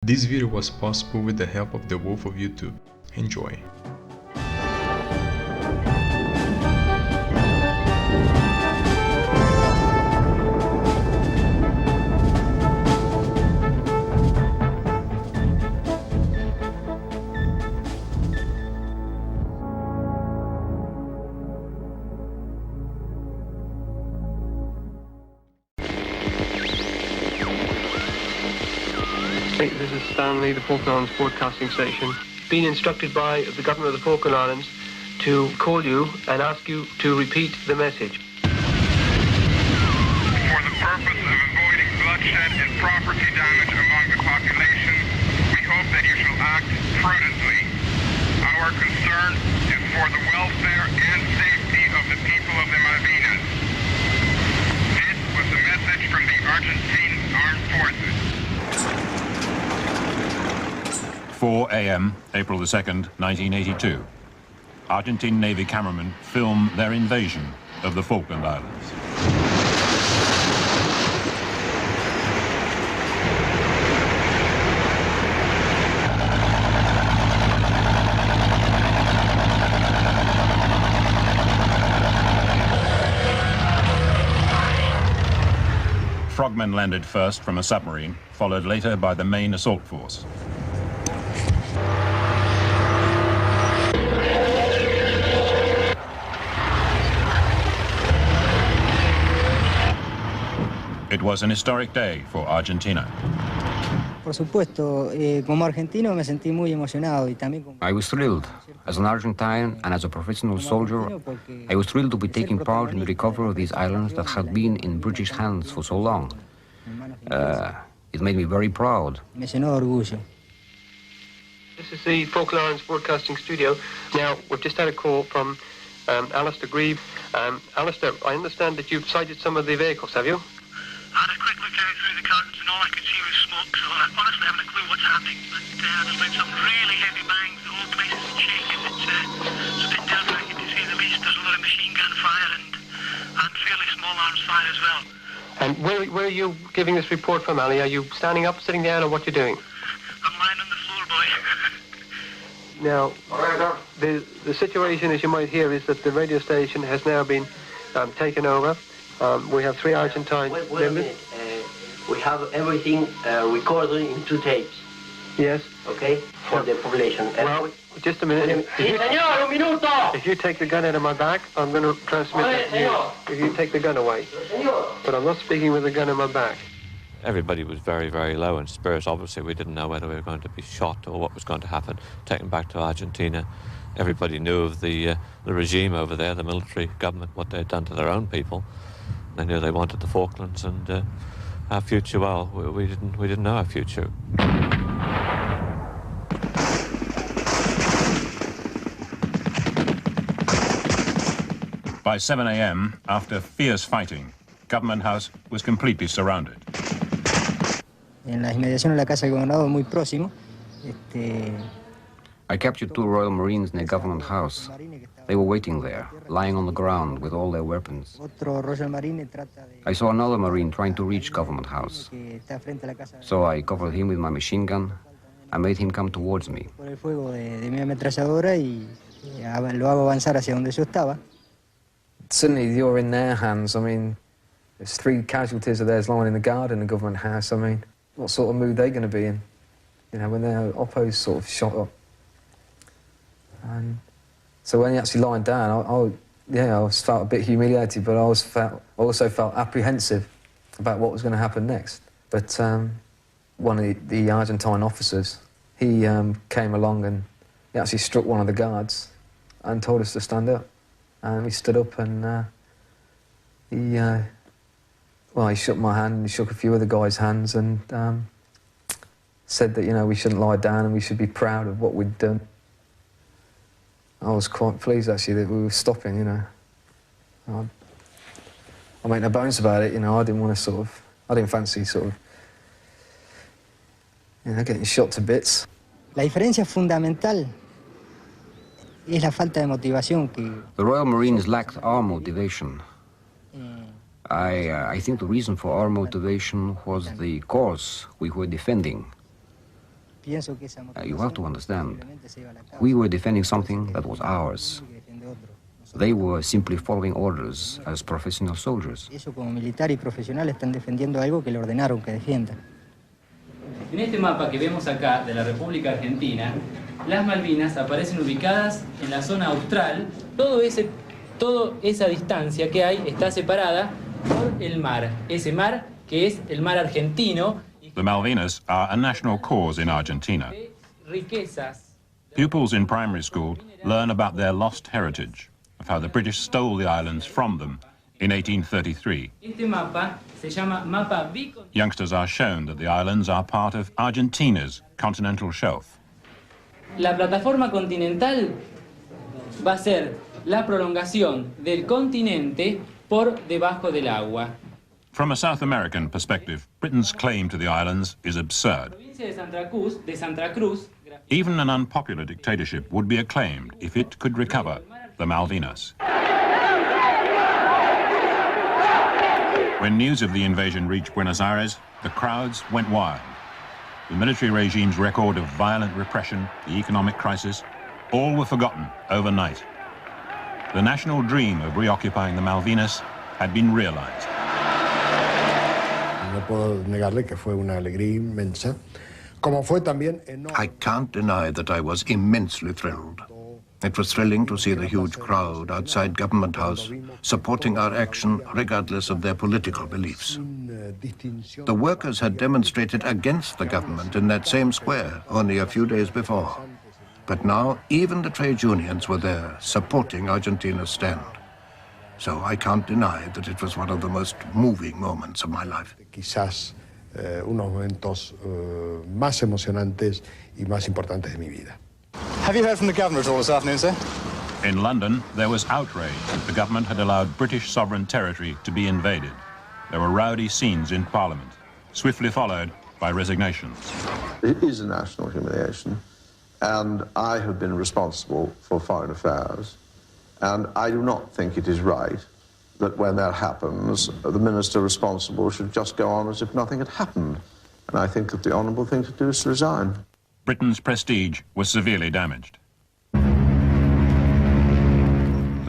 This video was possible with the help of the Wolf of YouTube. Enjoy! This is Stanley, the Falklands broadcasting station. Been instructed by the government of the Falkland Islands to call you and ask you to repeat the message. For the purpose of avoiding bloodshed and property damage among the population, we hope that you shall act prudently. Our concern is for the welfare and safety of the people of the Malvinas. This was the message from the Argentine Armed Forces. 4 a.m., April the 2nd, 1982. Argentine Navy cameramen film their invasion of the Falkland Islands. Frogmen landed first from a submarine, followed later by the main assault force. It was an historic day for Argentina. Por supuesto, como argentino me sentí muy emocionado y también como... I was thrilled. As an Argentine and as a professional soldier, I was thrilled to be taking part in the recovery of these islands that had been in British hands for so long. It made me very proud. Me llenó de orgullo. This is the Falklands broadcasting studio. Now, we've just had a call from Alistair Grieve. Alistair, I understand that you've sighted some of the vehicles, have you? I had a quick look out through the curtains and all I could see was smoke, so I honestly haven't a clue what's happening. But there's been some really heavy bangs, the whole place is shaking. It's a bit nerve-wracking to say the least. There's a lot of machine gun fire and fairly small arms fire as well. And where are you giving this report from, Ali? Are you standing up, sitting down, or what you doing? I'm lying on the floor, boy. Now, the situation, as you might hear, is that the radio station has now been taken over. We have three Argentine Wait a minute. We have everything recorded in 2 tapes. Yes. Okay? For the population. Well, just a minute. Señor, un minuto! If you take the gun out of my back, I'm going to transmit it to you. If you take the gun away. But I'm not speaking with the gun in my back. Everybody was very, very low in spirits. Obviously, we didn't know whether we were going to be shot or what was going to happen, taken back to Argentina. Everybody knew of the regime over there, the military government, what they'd done to their own people. They knew they wanted the Falklands and our future. Well, we didn't know our future. By 7 a.m., after fierce fighting, Government House was completely surrounded. En la inmediación de la casa del gobernador, muy próximo, I captured 2 Royal Marines near Government House. They were waiting there, lying on the ground with all their weapons. I saw another Marine trying to reach Government House. So I covered him with my machine gun and made him come towards me. Suddenly you're in their hands. I mean, there's 3 casualties of theirs lying in the garden in Government House. I mean, what sort of mood are they going to be in? You know, when their Oppos sort of shot up. And so when he actually lying down, I felt a bit humiliated, but I also felt apprehensive about what was going to happen next. But one of the Argentine officers, he came along and he actually struck one of the guards and told us to stand up. And we stood up and he shook my hand and he shook a few of the guys' hands and said that, you know, we shouldn't lie down and we should be proud of what we'd done. I was quite pleased, actually, that we were stopping, you know. I made no bones about it, you know. I didn't fancy sort of, you know, getting shot to bits. La diferencia fundamental es la falta de motivación que... The Royal Marines lacked our motivation. I think the reason for our motivation was the cause we were defending. You have to understand, we were defending something that was ours. They were simply following orders as professional soldiers. En este mapa que vemos acá de la República Argentina, las Malvinas aparecen ubicadas en la zona austral. Toda esa distancia que hay está separada por el mar. Ese mar que es el mar argentino. The Malvinas are a national cause in Argentina. Pupils in primary school learn about their lost heritage, of how the British stole the islands from them in 1833. Youngsters are shown that the islands are part of Argentina's continental shelf. La plataforma continental va a ser la prolongación del continente por debajo del agua. From a South American perspective, Britain's claim to the islands is absurd. Even an unpopular dictatorship would be acclaimed if it could recover the Malvinas. When news of the invasion reached Buenos Aires, the crowds went wild. The military regime's record of violent repression, the economic crisis, all were forgotten overnight. The national dream of reoccupying the Malvinas had been realized. No puedo negarle que fue una alegría inmensa. I can't deny that I was immensely thrilled. It was thrilling to see the huge crowd outside Government House supporting our action regardless of their political beliefs. The workers had demonstrated against the government in that same square only a few days before. But now even the trade unions were there supporting Argentina's stand. So I can't deny that it was one of the most moving moments of my life. Quizás unos momentos más emocionantes y más importantes de mi vida. Have you heard from the governor at all this afternoon, sir? In London, there was outrage that the government had allowed British sovereign territory to be invaded. There were rowdy scenes in Parliament, swiftly followed by resignations. It is a national humiliation, and I have been responsible for foreign affairs, and I do not think it is right that when that happens, the minister responsible should just go on as if nothing had happened. And I think that the honourable thing to do is to resign. Britain's prestige was severely damaged. The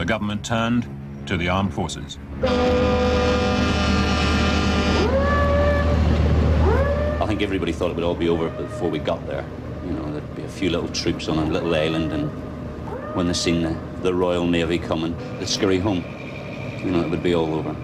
government turned to the armed forces. I think everybody thought it would all be over before we got there. You know, there'd be a few little troops on a little island, and when they seen the Royal Navy coming, they'd scurry home. You know, it would be all over.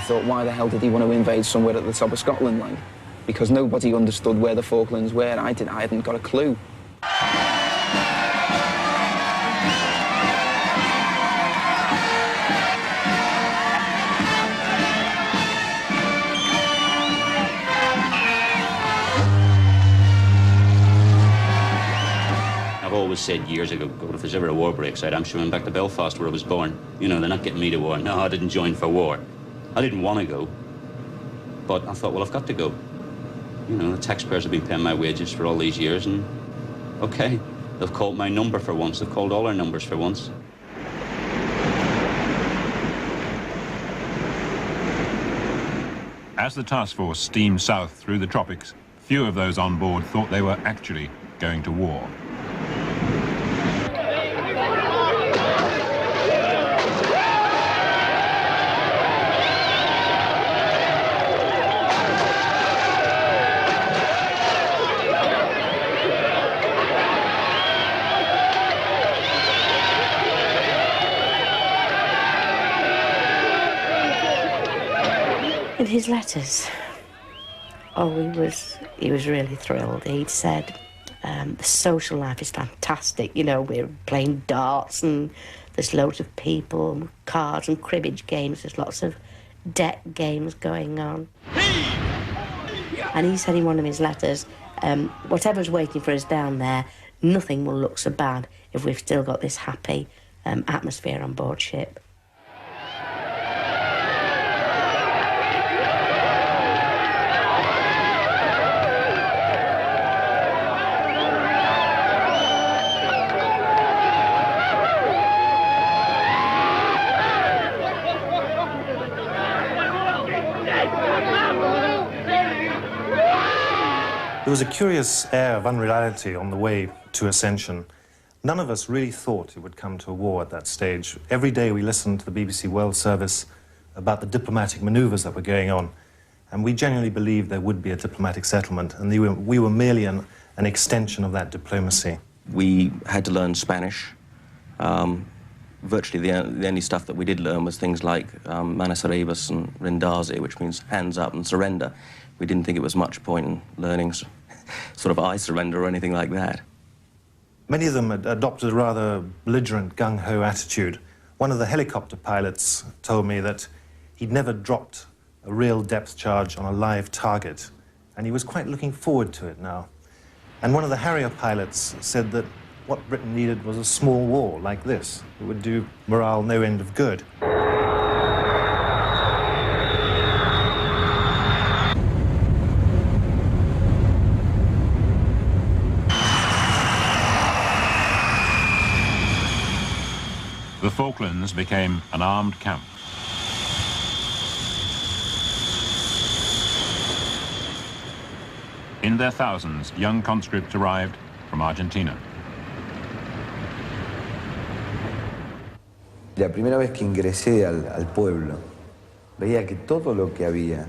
Thought, why the hell did he want to invade somewhere at the top of Scotland, like? Because nobody understood where the Falklands were. I hadn't got a clue. I've always said years ago, God, if there's ever a war breaks out, I'm swimming back to Belfast where I was born. You know, they're not getting me to war. No, I didn't join for war. I didn't want to go, but I thought, well, I've got to go. You know, the taxpayers have been paying my wages for all these years, and okay, they've called my number for once. They've called all our numbers for once. As the task force steamed south through the tropics, few of those on board thought they were actually going to war. In his letters, he was really thrilled. He'd said, the social life is fantastic. You know, we're playing darts and there's loads of people, cards and cribbage games. There's lots of deck games going on. Yeah. And he said in one of his letters, whatever's waiting for us down there, nothing will look so bad if we've still got this happy atmosphere on board ship. There was a curious air of unreality on the way to Ascension. None of us really thought it would come to a war at that stage. Every day we listened to the BBC World Service about the diplomatic manoeuvres that were going on, and we genuinely believed there would be a diplomatic settlement, and we were merely an extension of that diplomacy. We had to learn Spanish. Virtually the only stuff that we did learn was things like Manos Arribas and Rendaze, which means hands up and surrender. We didn't think it was much point in learning sort of I surrender or anything like that. Many of them had adopted a rather belligerent, gung-ho attitude. One of the helicopter pilots told me that he'd never dropped a real depth charge on a live target, and he was quite looking forward to it now. And one of the Harrier pilots said that what Britain needed was a small war like this. It would do morale no end of good. The Falklands became an armed camp. In their thousands, young conscripts arrived from Argentina. La primera vez que ingresé al pueblo, veía que todo lo que había.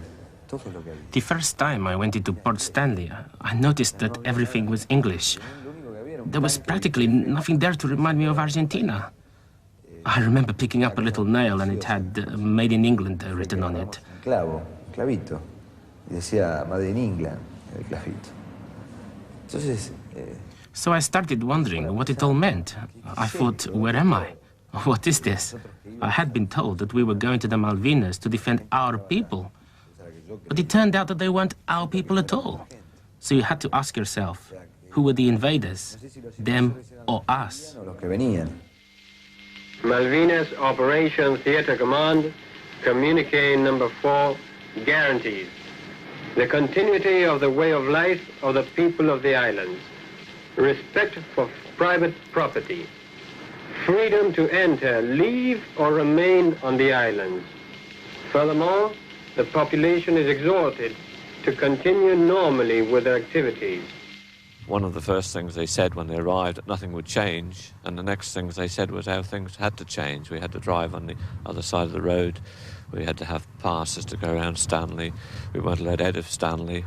The first time I went into Port Stanley, I noticed that everything was English. There was practically nothing there to remind me of Argentina. I remember picking up a little nail and it had Made in England written on it. Clavito. Y decía Made in England, el clavito. Entonces, So I started wondering what it all meant. I thought, where am I? What is this? I had been told that we were going to the Malvinas to defend our people. But it turned out that they weren't our people at all. So you had to ask yourself, who were the invaders? Them or us? Malvinas Operation Theater Command, communique number 4, guarantees the continuity of the way of life of the people of the islands, respect for private property, freedom to enter, leave, or remain on the islands. Furthermore, the population is exhorted to continue normally with their activities. One of the first things they said when they arrived that nothing would change, and the next things they said was how things had to change. We had to drive on the other side of the road. We had to have passes to go around Stanley. We weren't allowed out of Stanley.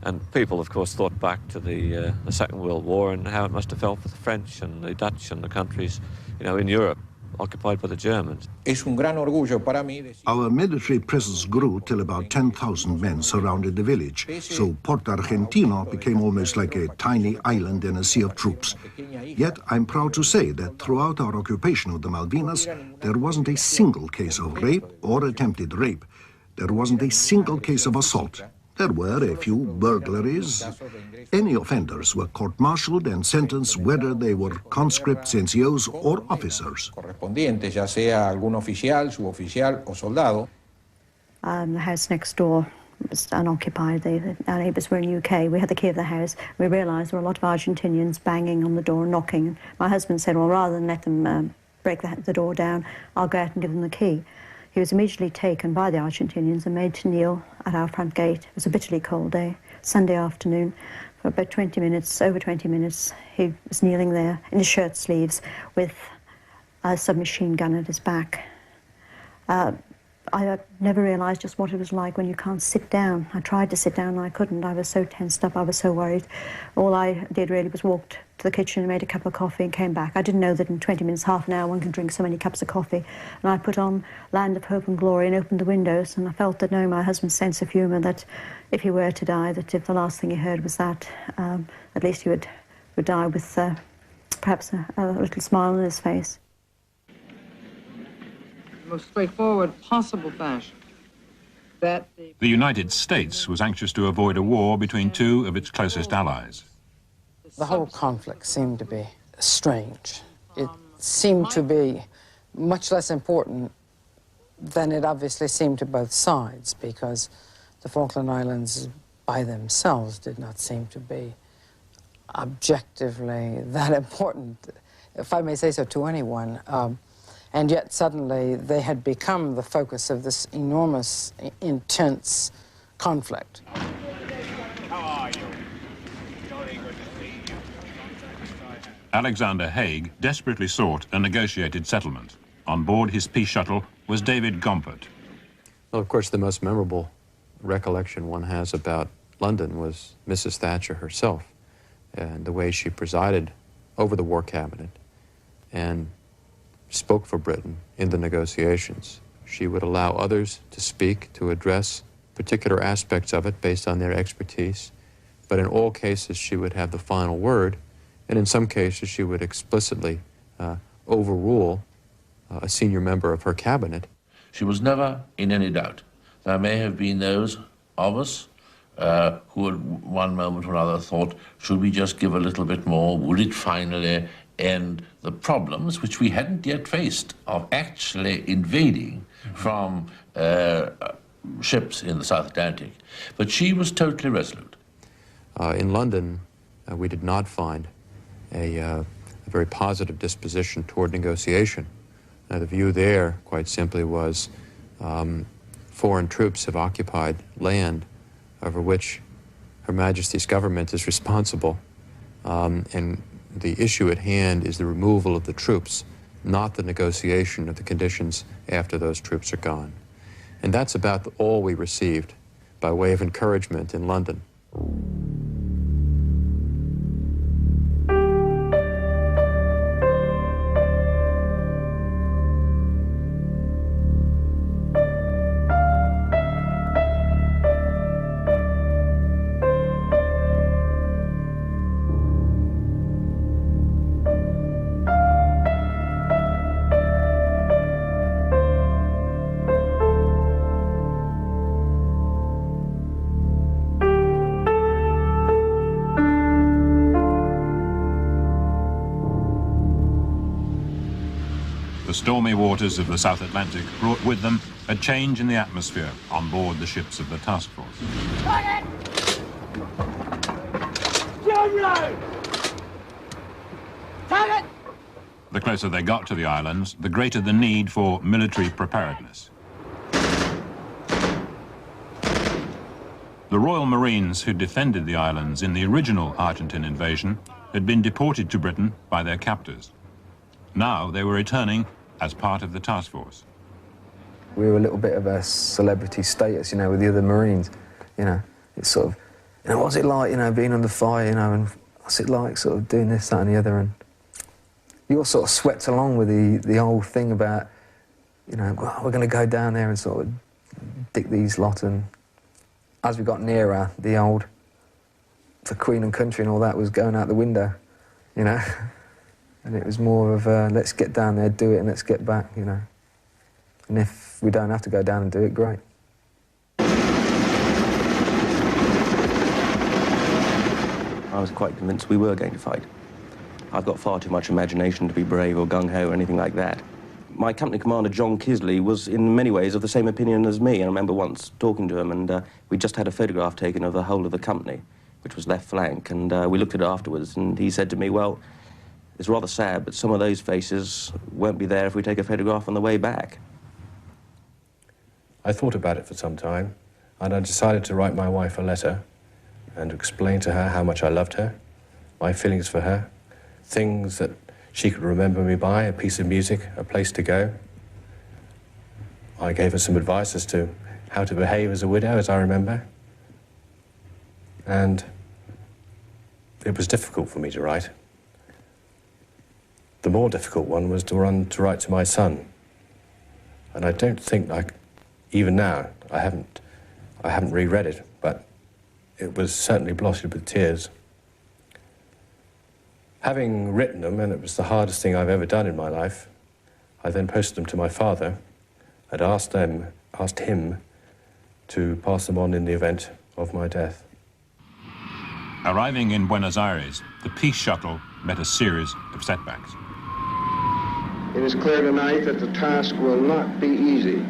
And people, of course, thought back to the Second World War and how it must have felt for the French and the Dutch and the countries, you know, in Europe, occupied by the Germans. Our military presence grew till about 10,000 men surrounded the village, so Port Argentino became almost like a tiny island in a sea of troops. Yet I'm proud to say that throughout our occupation of the Malvinas, there wasn't a single case of rape or attempted rape. There wasn't a single case of assault. There were a few burglaries. Any offenders were court-martialed and sentenced whether they were conscripts, NCOs, or officers. The house next door was unoccupied. Our neighbours were in UK. We had the key of the house. We realised there were a lot of Argentinians banging on the door, knocking. My husband said, well, rather than let them break the door down, I'll go out and give them the key. He was immediately taken by the Argentinians and made to kneel at our front gate. It was a bitterly cold day, Sunday afternoon. For about 20 minutes, over 20 minutes, he was kneeling there in his shirt sleeves with a submachine gun at his back. I never realised just what it was like when you can't sit down. I tried to sit down and I couldn't. I was so tensed up, I was so worried. All I did really was walk to the kitchen and made a cup of coffee and came back. I didn't know that in 20 minutes, half an hour, one can drink so many cups of coffee. And I put on Land of Hope and Glory and opened the windows, and I felt that, knowing my husband's sense of humour, that if he were to die, that if the last thing he heard was that, at least he would die with perhaps a little smile on his face. Most straightforward possible fashion. that The United States was anxious to avoid a war between two of its closest allies. the whole conflict seemed to be strange. It seemed to be much less important than it obviously seemed to both sides, because the Falkland Islands by themselves did not seem to be objectively that important, if I may say so, to anyone. And yet suddenly they had become the focus of this enormous, intense conflict. Alexander Haig desperately sought a negotiated settlement. On board his peace shuttle was David Gompert. Well, of course, the most memorable recollection one has about London was Mrs. Thatcher herself and the way she presided over the War Cabinet and spoke for Britain in the negotiations. She would allow others to speak, to address particular aspects of it based on their expertise, but in all cases she would have the final word, and in some cases she would explicitly overrule a senior member of her cabinet. She was never in any doubt. There may have been those of us who at one moment or another thought, should we just give a little bit more? Would it finally end the problems which we hadn't yet faced of actually invading from ships in the South Atlantic? But she was totally resolute. In London, we did not find a very positive disposition toward negotiation. The view there, quite simply, was foreign troops have occupied land over which Her Majesty's government is responsible, and the issue at hand is the removal of the troops, not the negotiation of the conditions after those troops are gone. And that's about all we received by way of encouragement in London. The stormy waters of the South Atlantic brought with them a change in the atmosphere on board the ships of the task force. The closer they got to the islands, the greater the need for military preparedness. The Royal Marines who defended the islands in the original Argentine invasion had been deported to Britain by their captors. Now they were returning as part of the task force. We were a little bit of a celebrity status, you know, with the other Marines. You know, it's sort of, you know, what's it like, you know, being under fire, you know, and what's it like sort of doing this, that and the other, and you all sort of swept along with the whole thing about, you know, well, we're going to go down there and sort of dick these lot, and as we got nearer, the old, for Queen and country and all that was going out the window, you know. And it was more of a, let's get down there, do it, and let's get back, you know. And if we don't have to go down and do it, great. I was quite convinced we were going to fight. I've got far too much imagination to be brave or gung-ho or anything like that. My company commander, John Kisley, was in many ways of the same opinion as me. I remember once talking to him, and we just had a photograph taken of the whole of the company, which was left flank, and we looked at it afterwards, and he said to me, well, it's rather sad, but some of those faces won't be there if we take a photograph on the way back. I thought about it for some time, and I decided to write my wife a letter and explain to her how much I loved her, my feelings for her, things that she could remember me by, a piece of music, a place to go. I gave her some advice as to how to behave as a widow, as I remember. And it was difficult for me to write. The more difficult one was to write to my son. And I don't think, even now, I haven't reread it, but it was certainly blotted with tears. Having written them, and it was the hardest thing I've ever done in my life, I then posted them to my father and asked him to pass them on in the event of my death. Arriving in Buenos Aires, the peace shuttle met a series of setbacks. It is clear tonight that the task will not be easy,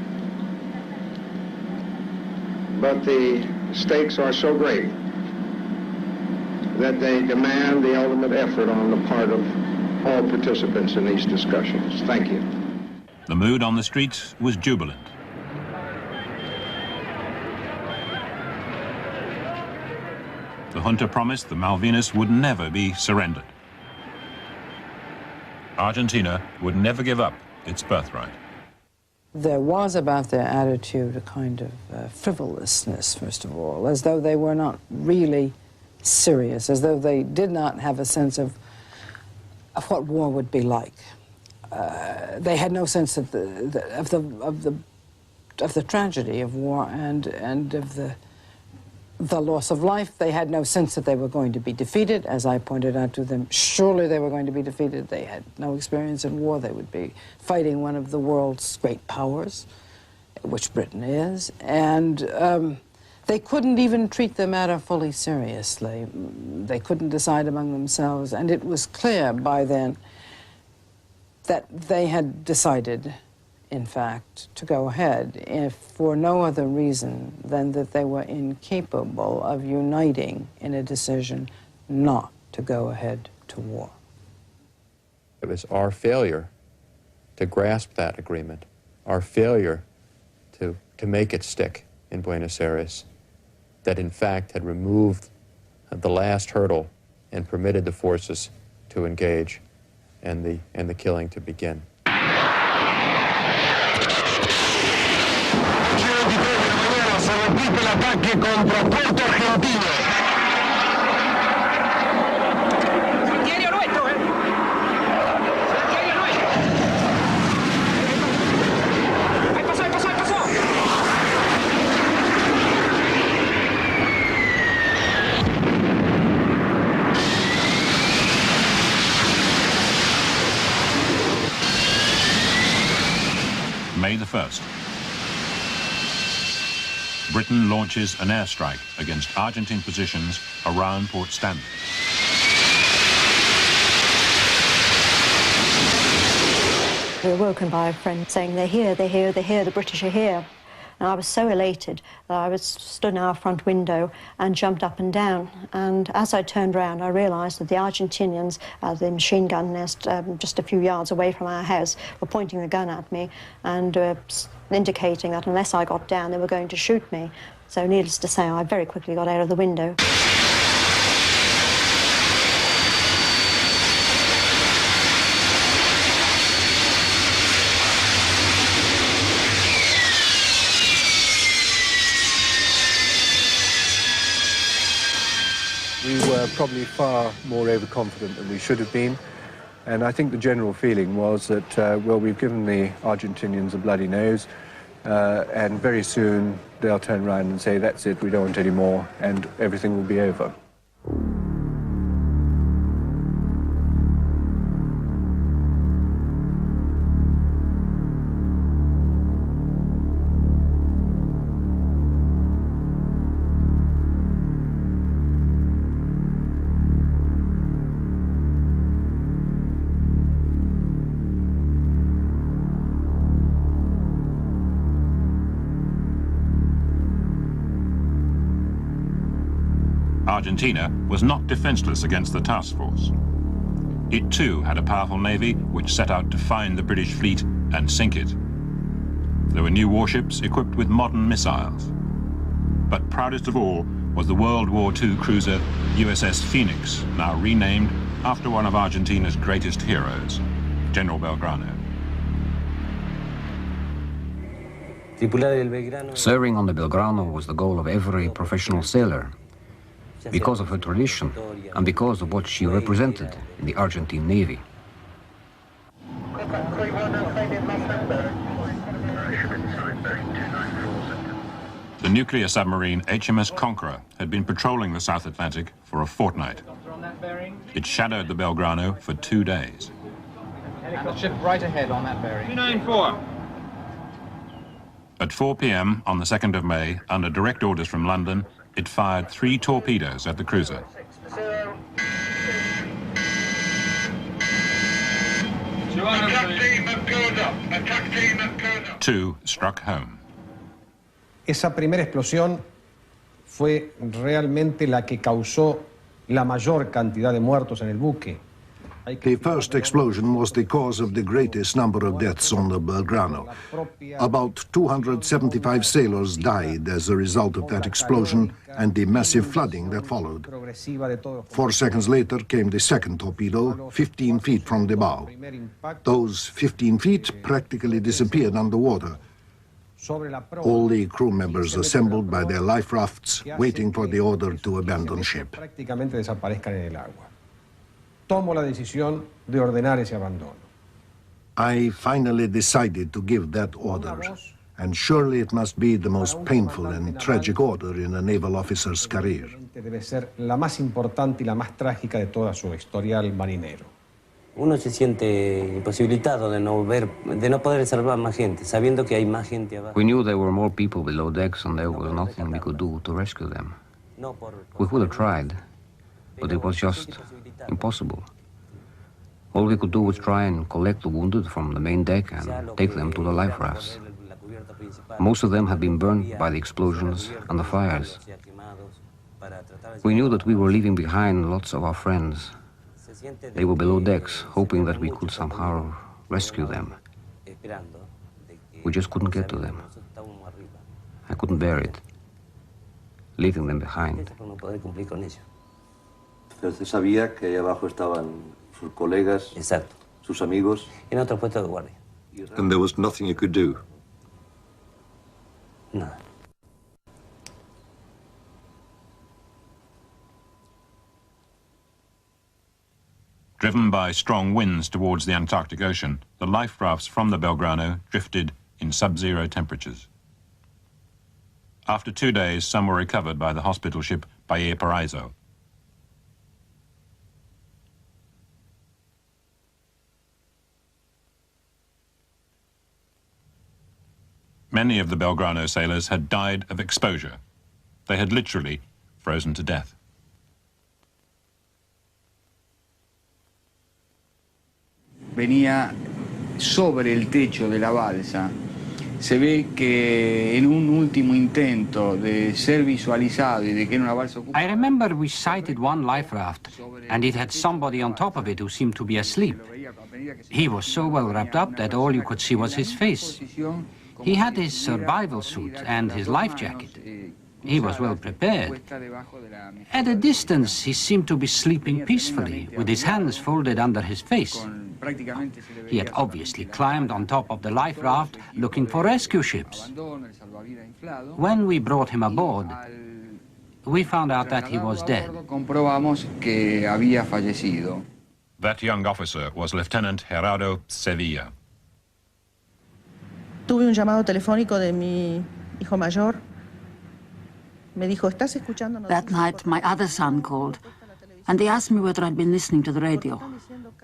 but the stakes are so great that they demand the ultimate effort on the part of all participants in these discussions. Thank you. The mood on the streets was jubilant. The junta promised the Malvinas would never be surrendered. Argentina would never give up its birthright. There was about their attitude a kind of frivolousness, first of all, as though they were not really serious, as though they did not have a sense of what war would be like. They had no sense of the tragedy of war and of the loss of life. They had no sense that they were going to be defeated. As I pointed out to them, surely they were going to be defeated. They had no experience in war. They would be fighting one of the world's great powers, which Britain is, and they couldn't even treat the matter fully seriously. They couldn't decide among themselves, and it was clear by then that they had decided, in fact, to go ahead, if for no other reason than that they were incapable of uniting in a decision not to go ahead to war. It was our failure to grasp that agreement, our failure to make it stick in Buenos Aires, that in fact had removed the last hurdle and permitted the forces to engage and the killing to begin. May the 1st. Britain launches an airstrike against Argentine positions around Port Stanley. We were woken by a friend saying, "They're here, they're here, they're here, the British are here." And I was so elated that I stood in our front window and jumped up and down. And as I turned around, I realised that the Argentinians, the machine gun nest just a few yards away from our house, were pointing the gun at me and indicating that unless I got down, they were going to shoot me. So needless to say, I very quickly got out of the window. We were probably far more overconfident than we should have been, and I think the general feeling was that, well, we've given the Argentinians a bloody nose, and very soon they'll turn around and say, that's it, we don't want any more, and everything will be over. Argentina was not defenseless against the task force. It too had a powerful navy which set out to find the British fleet and sink it. There were new warships equipped with modern missiles. But proudest of all was the World War II cruiser USS Phoenix, now renamed after one of Argentina's greatest heroes, General Belgrano. Serving on the Belgrano was the goal of every professional sailor, because of her tradition and because of what she represented in the Argentine Navy. The nuclear submarine HMS Conqueror had been patrolling the South Atlantic for a fortnight. It shadowed the Belgrano for 2 days. And the ship right ahead on that bearing. 294. At 4 p.m. on the 2nd of May, under direct orders from London, it fired 3 torpedoes at the cruiser. 2 struck home. Esa primera explosión fue realmente la que causó la mayor cantidad de muertos en el buque. The first explosion was the cause of the greatest number of deaths on the Belgrano. About 275 sailors died as a result of that explosion and the massive flooding that followed. 4 seconds later came the second torpedo, 15 feet from the bow. Those 15 feet practically disappeared underwater. All the crew members assembled by their life rafts, waiting for the order to abandon ship. Tomo la decisión de ordenar ese abandono. I finally decided to give that order, and surely it must be the most painful and tragic order in a naval officer's career. Debe ser la más importante y la más trágica de toda su historial marinero. Uno se siente imposibilitado de no poder salvar más gente, sabiendo que hay más gente abajo. We knew there were more people below decks and there was nothing we could do to rescue them. We would have tried, but it was just impossible. All we could do was try and collect the wounded from the main deck and take them to the life rafts. Most of them had been burned by the explosions and the fires. We knew that we were leaving behind lots of our friends. They were below decks, hoping that we could somehow rescue them. We just couldn't get to them. I couldn't bear it, leaving them behind. Pero usted sabía que ahí abajo estaban sus colegas, sus amigos. En otro puesto de guardia. And there was nothing you could do. Nada. Driven by strong winds towards the Antarctic Ocean, the life rafts from the Belgrano drifted in sub-zero temperatures. After 2 days, some were recovered by the hospital ship Valparaiso. Many of the Belgrano sailors had died of exposure. They had literally frozen to death. Venía sobre el techo de la balsa. Se ve que en un último intento de ser visualizado y de que era una balsa ocupada. I remember we sighted one life raft, and it had somebody on top of it who seemed to be asleep. He was so well wrapped up that all you could see was his face. He had his survival suit and his life jacket. He was well prepared. At a distance, he seemed to be sleeping peacefully, with his hands folded under his face. He had obviously climbed on top of the life raft looking for rescue ships. When we brought him aboard, we found out that he was dead. That young officer was Lieutenant Gerardo Sevilla. Tuve un llamado telefónico de mi hijo mayor. Me dijo, ¿estás escuchando? That night, my other son called, and they asked me whether I'd been listening to the radio.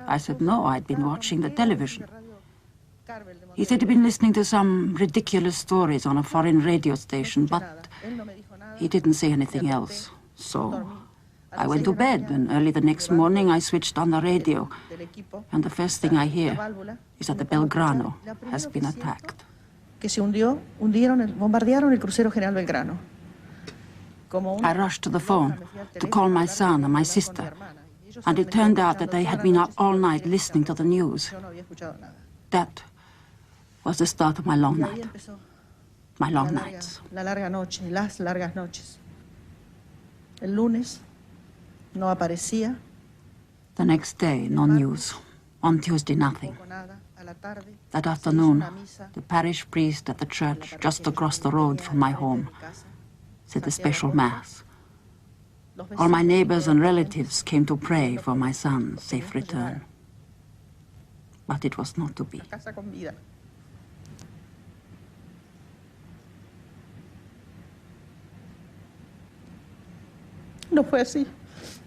I said no, I'd been watching the television. He said he'd been listening to some ridiculous stories on a foreign radio station, but he didn't say anything else. So I went to bed, and early the next morning I switched on the radio, and the first thing I hear is that the Belgrano has been attacked. Que se hundió, bombardearon el crucero General Belgrano. I rushed to the phone to call my son and my sister, and it turned out that they had been up all night listening to the news. That was the start of my long night. My long nights. La larga noche, las largas noches. El lunes no aparecía. The next day, no news. On Tuesday, nothing. That afternoon, the parish priest at the church just across the road from my home said a special mass. All my neighbors and relatives came to pray for my son's safe return. But it was not to be. No fue así.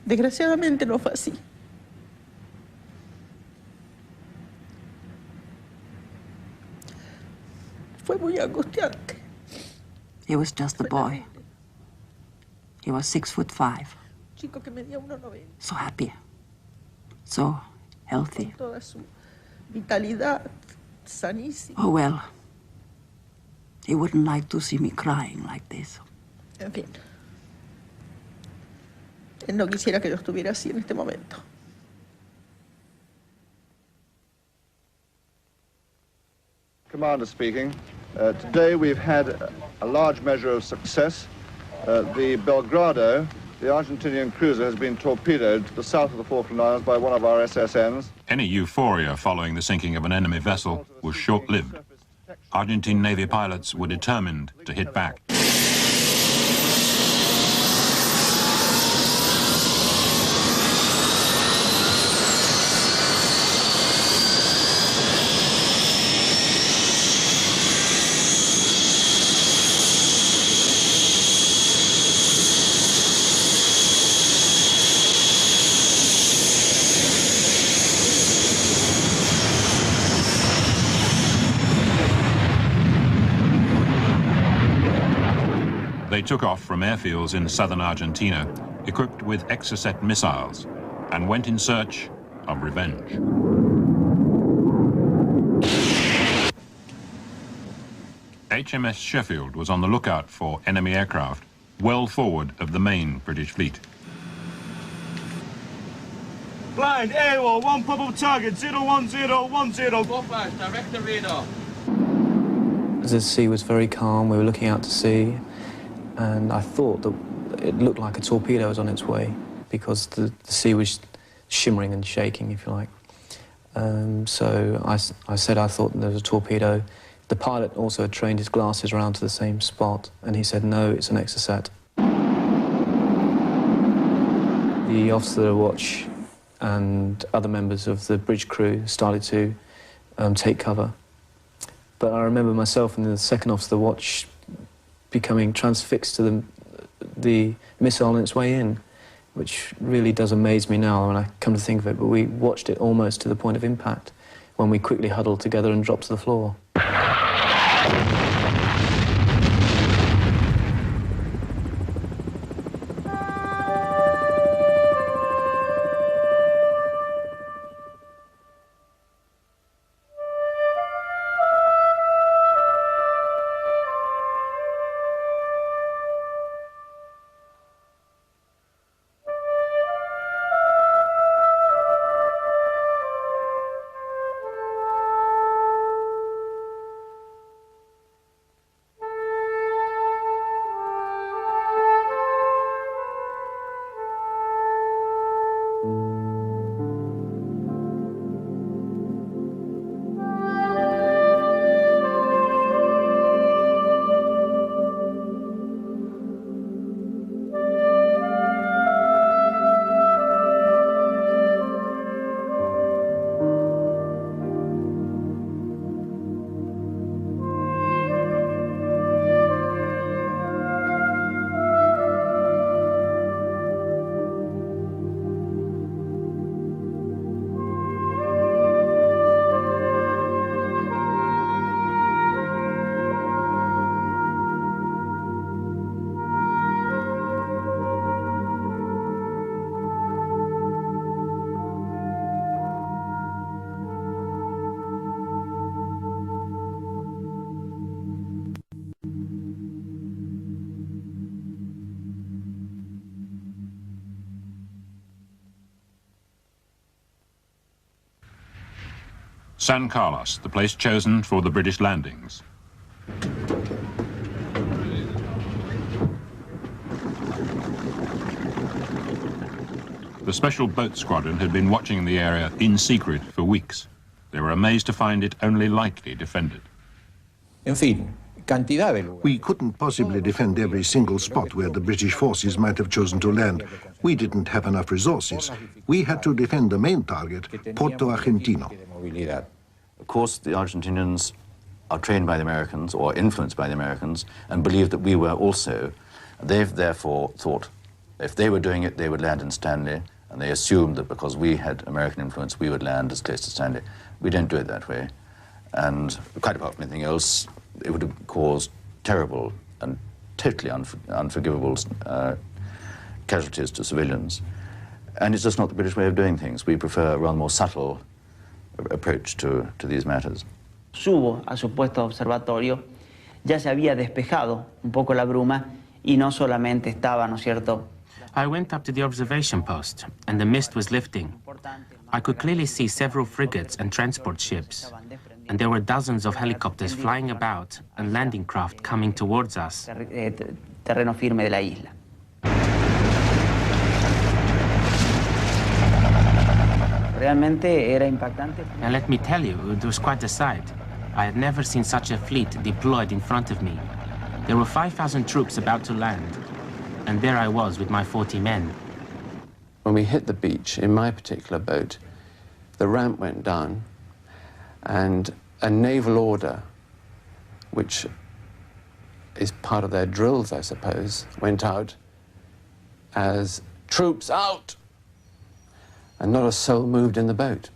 Desgraciadamente no fue así. Fue muy angustiante. He was just a boy. He was 6'5". So happy. So healthy. Oh well. He wouldn't like to see me crying like this. En fin. Él no quisiera que yo estuviera así en este momento. Commander speaking. Today we've had a large measure of success. The Belgrado, the Argentinian cruiser, has been torpedoed to the south of the Falkland Islands by one of our SSNs. Any euphoria following the sinking of an enemy vessel was short-lived. Argentine Navy pilots were determined to hit back. They took off from airfields in southern Argentina, equipped with Exocet missiles, and went in search of revenge. HMS Sheffield was on the lookout for enemy aircraft well forward of the main British fleet. Blind, AWOL, one probable target, 01010. Go flash, direct the radar. The sea was very calm, we were looking out to sea, and I thought that it looked like a torpedo was on its way because the sea was shimmering and shaking, if you like. So I said I thought there was a torpedo. The pilot also had trained his glasses around to the same spot, and he said, no, it's an Exocet. The officer of the watch and other members of the bridge crew started to take cover. But I remember myself and the second officer of the watch becoming transfixed to the missile on its way in, which really does amaze me now when I come to think of it, but we watched it almost to the point of impact when we quickly huddled together and dropped to the floor. San Carlos, the place chosen for the British landings. The special boat squadron had been watching the area in secret for weeks. They were amazed to find it only lightly defended. We couldn't possibly defend every single spot where the British forces might have chosen to land. We didn't have enough resources. We had to defend the main target, Porto Argentino. Of course, the Argentinians are trained by the Americans or influenced by the Americans and believed that we were also. They've therefore thought if they were doing it, they would land in Stanley, and they assumed that because we had American influence, we would land as close to Stanley. We don't do it that way. And quite apart from anything else, it would have caused terrible and totally unforgivable casualties to civilians. And it's just not the British way of doing things. We prefer a rather more subtle approach to these matters. Subo a su puesto de observatorio, ya se había despejado un poco la bruma y no solamente estaba, ¿no es cierto? I went up to the observation post, and the mist was lifting. I could clearly see several frigates and transport ships, and there were dozens of helicopters flying about and landing craft coming towards us. Terreno firme de la isla. Realmente era impactante. And let me tell you, it was quite a sight. I had never seen such a fleet deployed in front of me. There were 5,000 troops about to land, and there I was with my 40 men. When we hit the beach, in my particular boat, the ramp went down, and a naval order, which is part of their drills, I suppose, went out as troops out, and not a soul moved in the boat.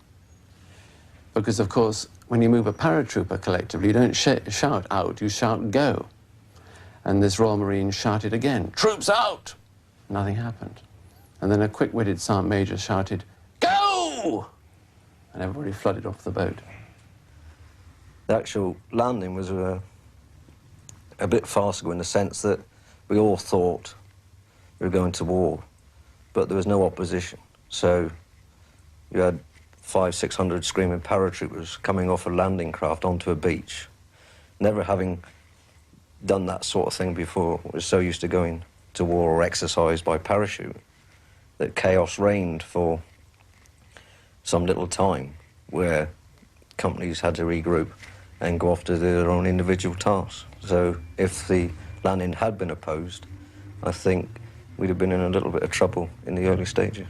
Because, of course, when you move a paratrooper collectively, you don't shout out, you shout go. And this Royal Marine shouted again, troops out! Nothing happened. And then a quick-witted Sergeant Major shouted, go! And everybody flooded off the boat. The actual landing was a bit farcical in the sense that we all thought we were going to war, but there was no opposition. So you had 500-600 screaming paratroopers coming off a landing craft onto a beach. Never having done that sort of thing before, we were so used to going to war or exercise by parachute that chaos reigned for some little time where companies had to regroup and go off to their own individual tasks. So if the landing had been opposed, I think we'd have been in a little bit of trouble in the early stages.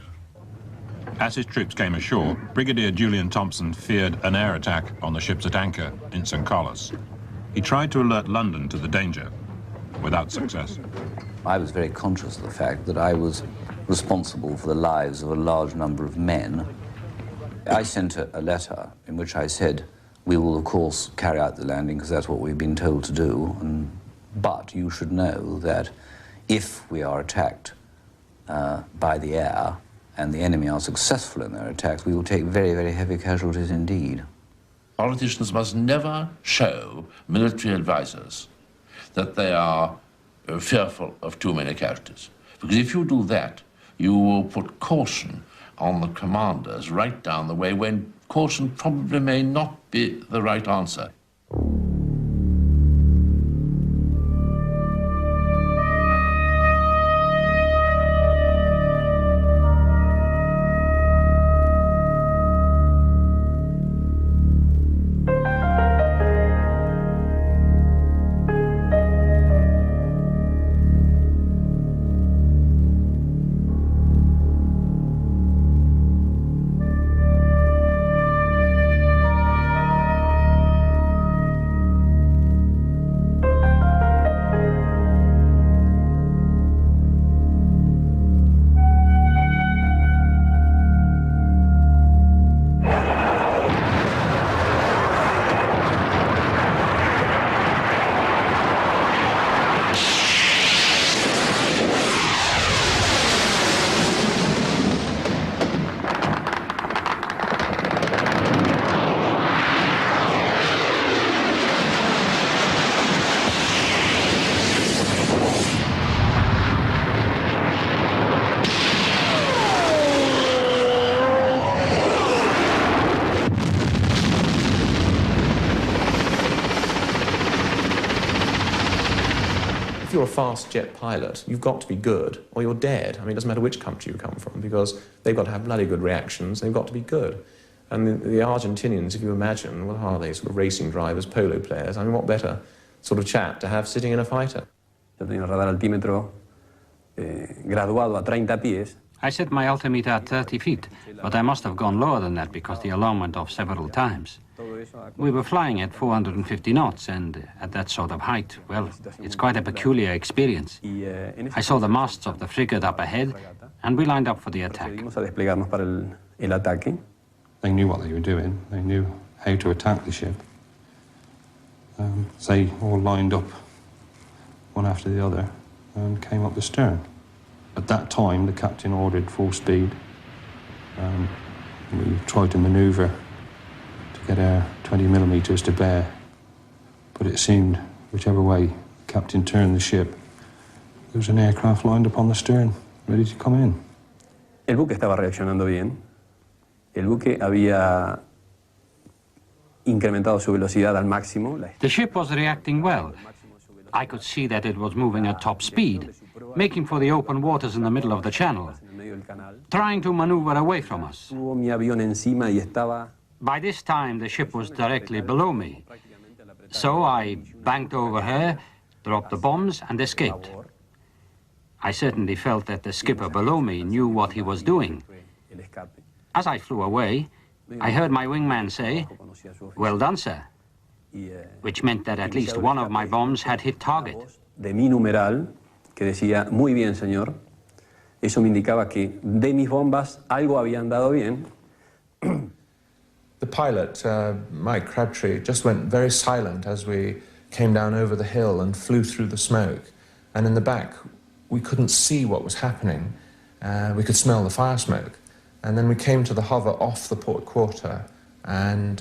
As his troops came ashore, Brigadier Julian Thompson feared an air attack on the ships at anchor in St. Carlos. He tried to alert London to the danger, without success. I was very conscious of the fact that I was responsible for the lives of a large number of men. I sent a letter in which I said, we will, of course, carry out the landing because that's what we've been told to do, but you should know that if we are attacked by the air and the enemy are successful in their attacks, we will take very, very heavy casualties indeed. Politicians must never show military advisors that they are fearful of too many casualties. Because if you do that, you will put caution on the commanders right down the way when caution probably may not be the right answer. If you're a fast jet pilot, you've got to be good, or you're dead. I mean, it doesn't matter which country you come from, because they've got to have bloody good reactions, they've got to be good. And the Argentinians, if you imagine, what are they, sort of racing drivers, polo players? I mean, what better sort of chap to have sitting in a fighter? Yo tenía el radar altímetro graduado a 30 pies. I set my altimeter at 30 feet, but I must have gone lower than that because the alarm went off several times. We were flying at 450 knots, and at that sort of height, well, it's quite a peculiar experience. I saw the masts of the frigate up ahead, and we lined up for the attack. They knew what they were doing. They knew how to attack the ship. They all lined up one after the other, and came up the stern. At that time, the captain ordered full speed. We tried to manoeuvre to get our 20mm to bear, but it seemed, whichever way the captain turned the ship, there was an aircraft lined up on the stern, ready to come in. El buque estaba reaccionando bien. El buque había incrementado su velocidad al máximo. The ship was reacting well. I could see that it was moving at top speed, making for the open waters in the middle of the channel, trying to maneuver away from us. By this time, the ship was directly below me. So I banked over her, dropped the bombs, and escaped. I certainly felt that the skipper below me knew what he was doing. As I flew away, I heard my wingman say, "Well done, sir," which meant that at least one of my bombs had hit target. De mi numeral, que decía, "Muy bien, señor." Eso me indicaba que de mis bombas algo había andado bien. The pilot, Mike Crabtree, just went very silent as we came down over the hill and flew through the smoke. And in the back, we couldn't see what was happening. We could smell the fire smoke. And then we came to the hover off the port quarter and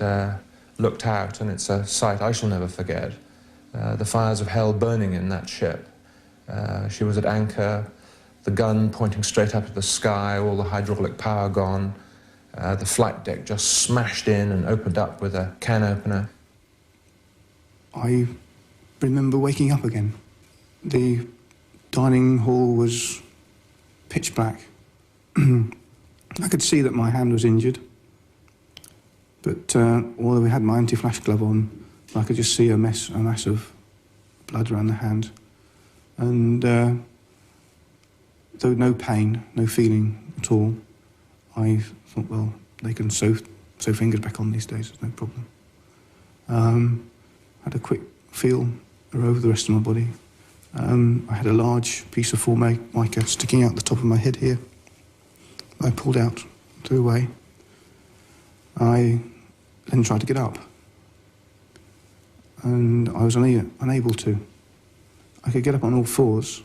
looked out, and it's a sight I shall never forget. The fires of hell burning in that ship. She was at anchor, the gun pointing straight up at the sky, all the hydraulic power gone. The flight deck just smashed in and opened up with a can opener. I remember waking up again. The dining hall was pitch black. I could see that my hand was injured, but although we had my anti-flash glove on, I could just see a mass of blood around the hand. And though no pain, no feeling at all, I thought, well, they can sew fingers back on these days, no problem. Had a quick feel over the rest of my body. I had a large piece of formica sticking out the top of my head here. I pulled out, threw away. I then tried to get up, and I was unable to. I could get up on all fours,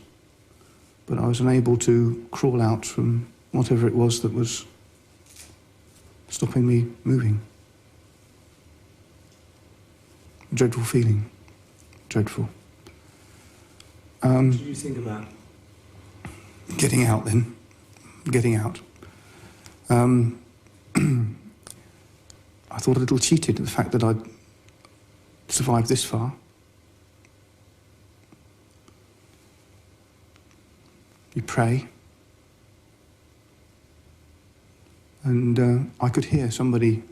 but I was unable to crawl out from whatever it was that was stopping me moving. Dreadful feeling, dreadful. What did you think about? Getting out then, getting out. I thought a little cheated at the fact that I'd survived this far. You pray. And I could hear somebody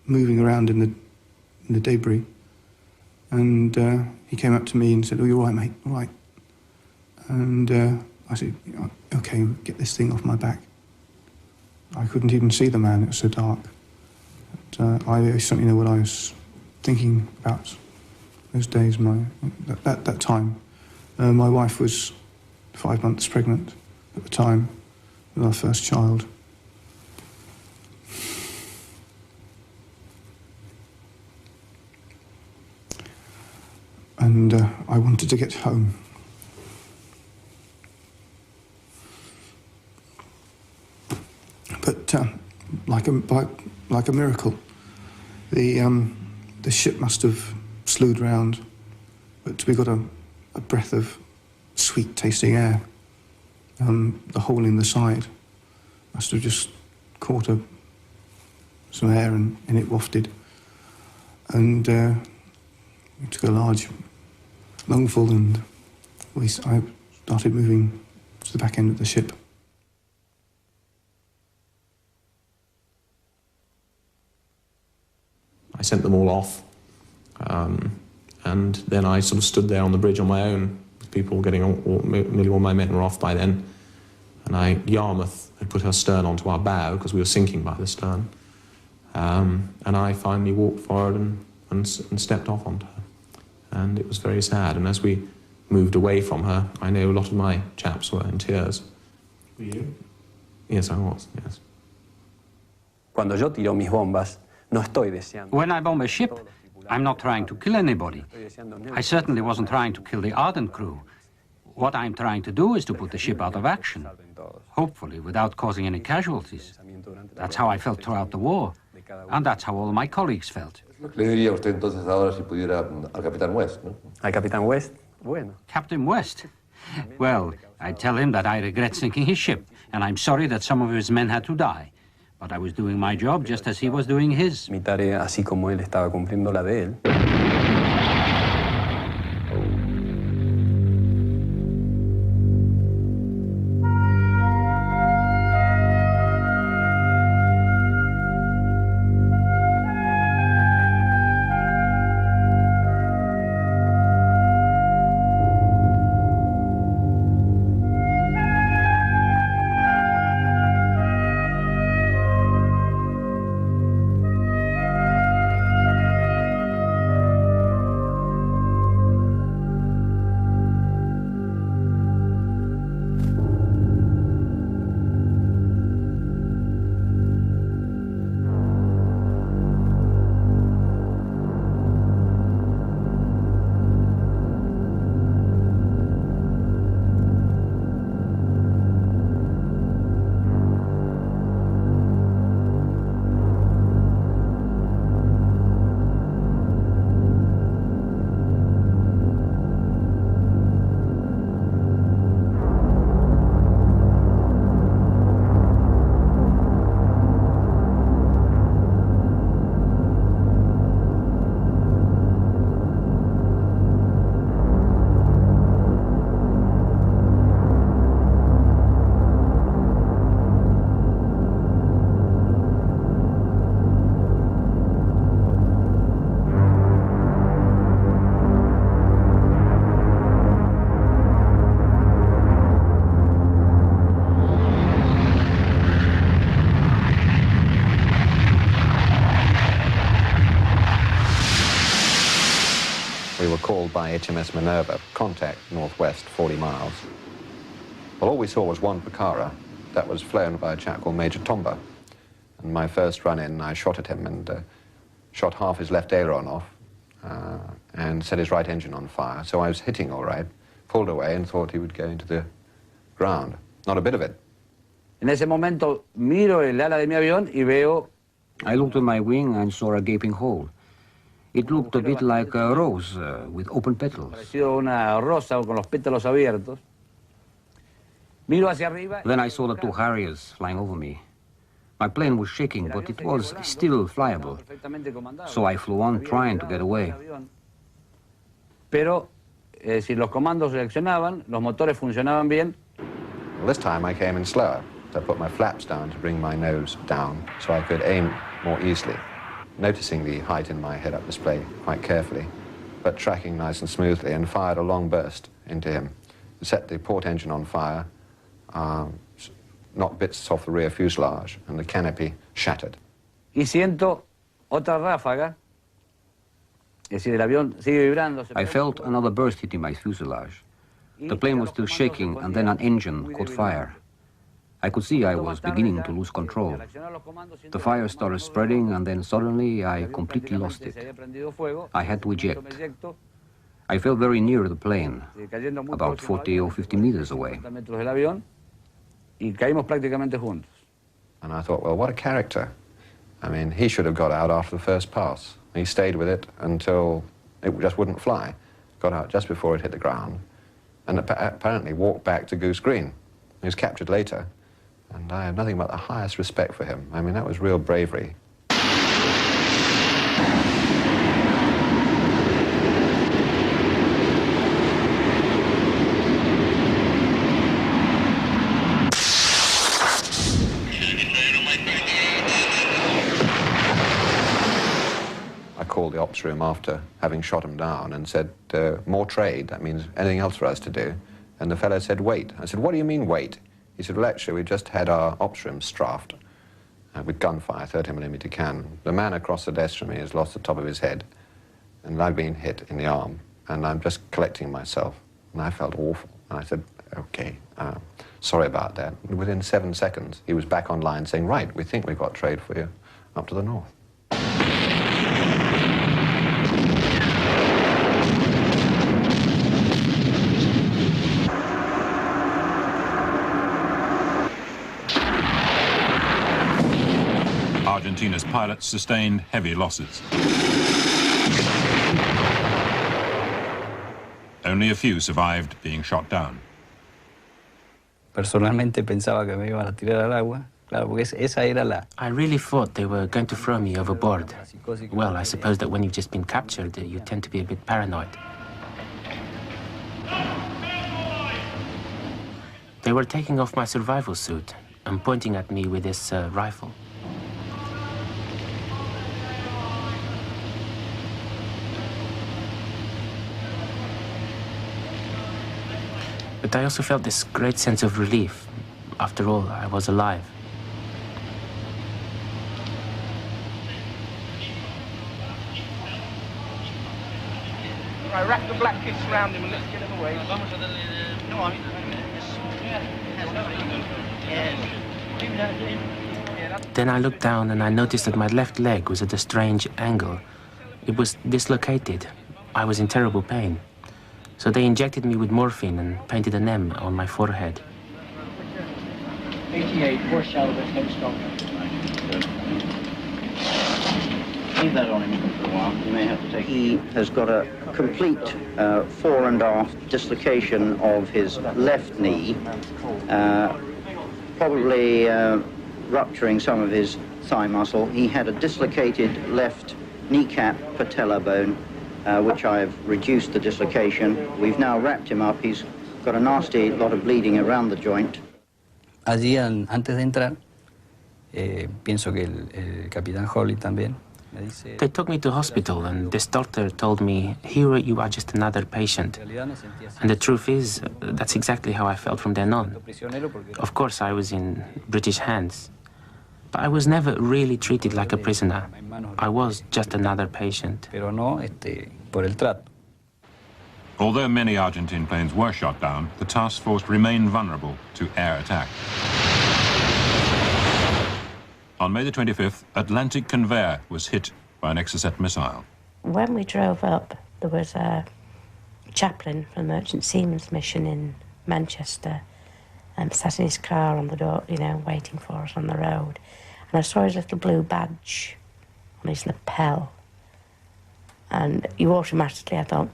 moving around in the debris. And he came up to me and said, "Oh, you're all right, mate, all right." And I said, "Okay, get this thing off my back." I couldn't even see the man, it was so dark. But I certainly know what I was thinking about those days, that time. My wife was 5 months pregnant at the time with our first child. And I wanted to get home. But like a miracle, the ship must have slewed round, but we got a breath of sweet-tasting air. The hole in the side must have just caught some air and it wafted. And we took a large lungful and I started moving to the back end of the ship. I sent them all off, and then I sort of stood there on the bridge on my own, with people getting nearly all my men were off by then, and Yarmouth had put her stern onto our bow because we were sinking by the stern, and I finally walked forward and stepped off onto her, and it was very sad. And as we moved away from her, I know a lot of my chaps were in tears. Were you? Yes, I was. Yes. Cuando yo tiro mis bombas, no estoy deseando. When I bomb a ship, I'm not trying to kill anybody. I certainly wasn't trying to kill the Ardent crew. What I'm trying to do is to put the ship out of action, hopefully without causing any casualties. That's how I felt throughout the war, and that's how all my colleagues felt. Le diría a usted entonces ahora si pudiera al Capitán West, ¿no? Al Capitán West? Bueno. Captain West? Well, I'd tell him that I regret sinking his ship, and I'm sorry that some of his men had to die. But I was doing my job just as he was doing his. Mi tarea, así como él estaba cumpliendo la de él. Called by HMS Minerva, contact northwest 40 miles. Well, all we saw was one Pucara that was flown by a chap called Major Tomba. And my first run in, I shot at him and shot half his left aileron off and set his right engine on fire. So I was hitting all right, pulled away and thought he would go into the ground. Not a bit of it. En ese momento miro el ala de mi avión y veo. I looked at my wing and saw a gaping hole. It looked a bit like a rose with open petals. Parecido a una rosa con los pétalos abiertos. Miro hacia arriba. Then I saw the two Harriers flying over me. My plane was shaking, but it was still flyable. So I flew on trying to get away. Pero si los comandos reaccionaban, los motores funcionaban bien. Well, this time I came in slower. So I put my flaps down to bring my nose down so I could aim more easily. Noticing the height in my head-up display quite carefully, but tracking nice and smoothly, and fired a long burst into him. Set the port engine on fire, knocked bits off the rear fuselage, and the canopy shattered. Y siento otra ráfaga. Es decir, el avión sigue vibrando. I felt another burst hitting my fuselage. The plane was still shaking, and then an engine caught fire. I could see I was beginning to lose control. The fire started spreading, and then suddenly I completely lost it. I had to eject. I fell very near the plane, about 40 or 50 meters away. And I thought, well, what a character. I mean, he should have got out after the first pass. He stayed with it until it just wouldn't fly. Got out just before it hit the ground, and apparently walked back to Goose Green. He was captured later. And I have nothing but the highest respect for him. I mean, that was real bravery. I called the ops room after having shot him down and said, more trade, that means anything else for us to do. And the fellow said, wait. I said, what do you mean, wait? He said, well, actually, we just had our ops room strafed with gunfire, 30mm cannon. The man across the desk from me has lost the top of his head, and I've been hit in the arm, and I'm just collecting myself. And I felt awful. And I said, okay, sorry about that. And within 7 seconds, he was back online saying, right, we think we've got trade for you up to the north. Argentina's pilots sustained heavy losses. Only a few survived being shot down. Personalmente pensaba que me iban a tirar al agua. Claro, porque esa era la... I really thought they were going to throw me overboard. Well, I suppose that when you've just been captured, you tend to be a bit paranoid. They were taking off my survival suit and pointing at me with this rifle. But I also felt this great sense of relief. After all, I was alive. Right, wrap the black kids around him and let's get him away. Then I looked down and I noticed that my left leg was at a strange angle. It was dislocated. I was in terrible pain. So they injected me with morphine and painted an M on my forehead. 88, foreshadow the headstone. Leave that on him for a while. You may have to take. He has got a complete fore and aft dislocation of his left knee, probably rupturing some of his thigh muscle. He had a dislocated left kneecap patella bone, which I've reduced the dislocation. We've now wrapped him up. He's got a nasty lot of bleeding around the joint. Allí, antes de entrar, pienso que el capitán Hawley también. They took me to hospital, and this doctor told me, "Here you are, just another patient." And the truth is, that's exactly how I felt from then on. Of course, I was in British hands, but I was never really treated like a prisoner. I was just another patient. Although many Argentine planes were shot down, the task force remained vulnerable to air attack. On May the 25th, Atlantic Convair was hit by an Exocet missile. When we drove up, there was a chaplain from the Merchant Seamen's Mission in Manchester, sat in his car on the door, you know, waiting for us on the road. And I saw his little blue badge on his lapel. And you automatically, I thought,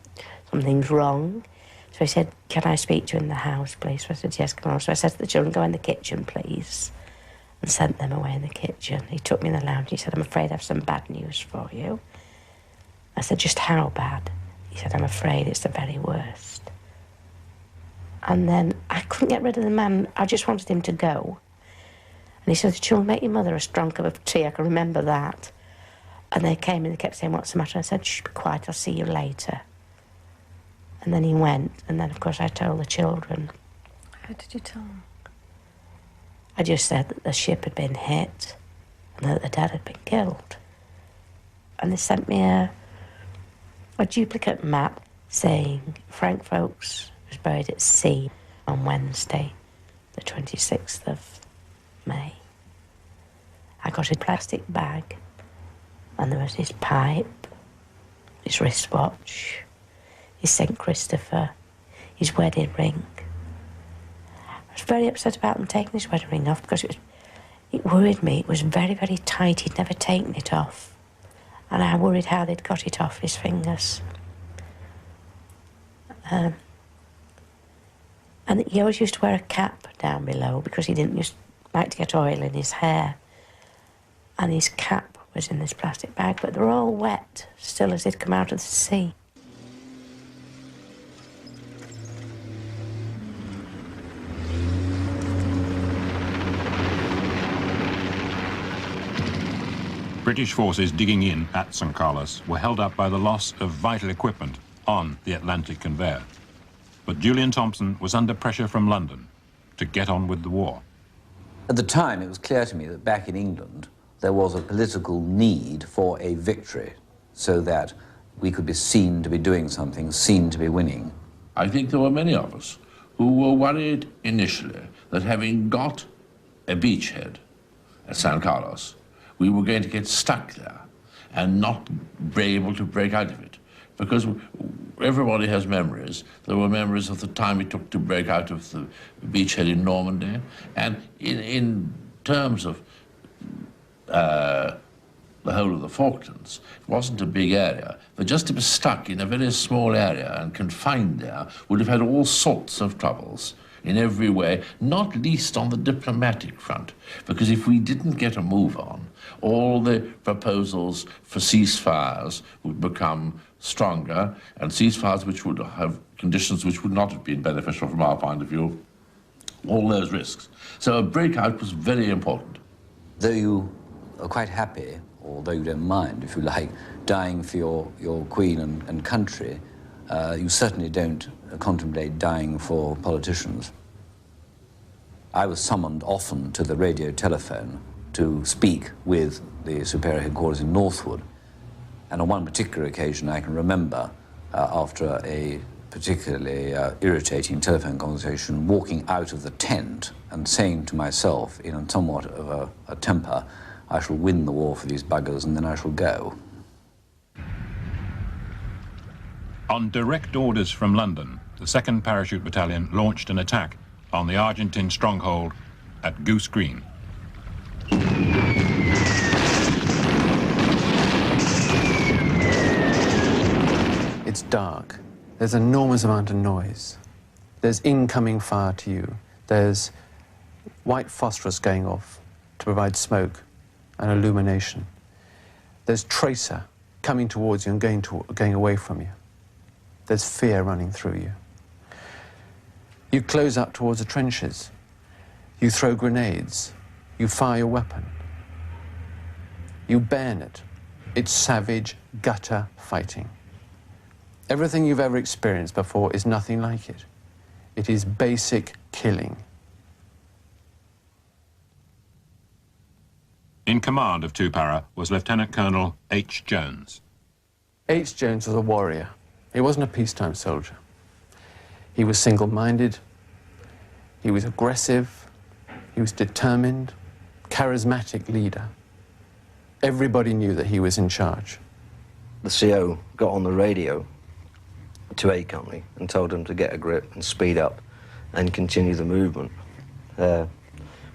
something's wrong. So he said, "Can I speak to you in the house, please?" So I said, "Yes, come on." So I said to the children, "Go in the kitchen, please," and sent them away in the kitchen. He took me in the lounge. He said, "I'm afraid I have some bad news for you." I said, "Just how bad?" He said, "I'm afraid it's the very worst." And then I couldn't get rid of the man. I just wanted him to go. And he said, "The children, make your mother a strong cup of tea." I can remember that. And they came and they kept saying, "What's the matter?" I said, "Shh, be quiet, I'll see you later." And then he went, and then, of course, I told the children. How did you tell them? I just said that the ship had been hit and that the dad had been killed. And they sent me a duplicate map saying Frank Folks was buried at sea on Wednesday, the 26th of May. I got a plastic bag, and there was his pipe, his wristwatch, his St. Christopher, his wedding ring. I was very upset about them taking his wedding ring off because it worried me. It was very, very tight. He'd never taken it off. And I worried how they'd got it off his fingers. And he always used to wear a cap down below because he didn't like to get oil in his hair. And his cap was in this plastic bag, but they were all wet, still as they'd come out of the sea. British forces digging in at St. Carlos were held up by the loss of vital equipment on the Atlantic Convair. But Julian Thompson was under pressure from London to get on with the war. At the time, it was clear to me that back in England, there was a political need for a victory so that we could be seen to be doing something, seen to be winning. I think there were many of us who were worried initially that having got a beachhead at San Carlos, we were going to get stuck there and not be able to break out of it. Because everybody has memories. There were memories of the time it took to break out of the beachhead in Normandy. And in terms of whole of the Falklands. It wasn't a big area, but just to be stuck in a very small area and confined there would have had all sorts of troubles in every way, not least on the diplomatic front, because if we didn't get a move on, all the proposals for ceasefires would become stronger, and ceasefires which would have conditions which would not have been beneficial from our point of view, all those risks. So a breakout was very important. Though you are quite happy, or though you don't mind, if you like, dying for your queen and country, you certainly don't contemplate dying for politicians. I was summoned often to the radio telephone to speak with the superior headquarters in Northwood, and on one particular occasion I can remember, after a particularly irritating telephone conversation, walking out of the tent and saying to myself in somewhat of a temper, I shall win the war for these buggers and then I shall go. On direct orders from London, the 2nd Parachute Battalion launched an attack on the Argentine stronghold at Goose Green. It's dark. There's an enormous amount of noise. There's incoming fire to you. There's white phosphorus going off to provide smoke and illumination. There's tracer coming towards you and going away from you. There's fear running through you. You close up towards the trenches. You throw grenades. You fire your weapon. You bayonet. It's savage, gutter fighting. Everything you've ever experienced before is nothing like it. It is basic killing. In command of 2 Para was Lieutenant Colonel H. Jones. H. Jones was a warrior. He wasn't a peacetime soldier. He was single-minded, he was aggressive, he was determined, charismatic leader. Everybody knew that he was in charge. The CO got on the radio to A Company and told them to get a grip and speed up and continue the movement,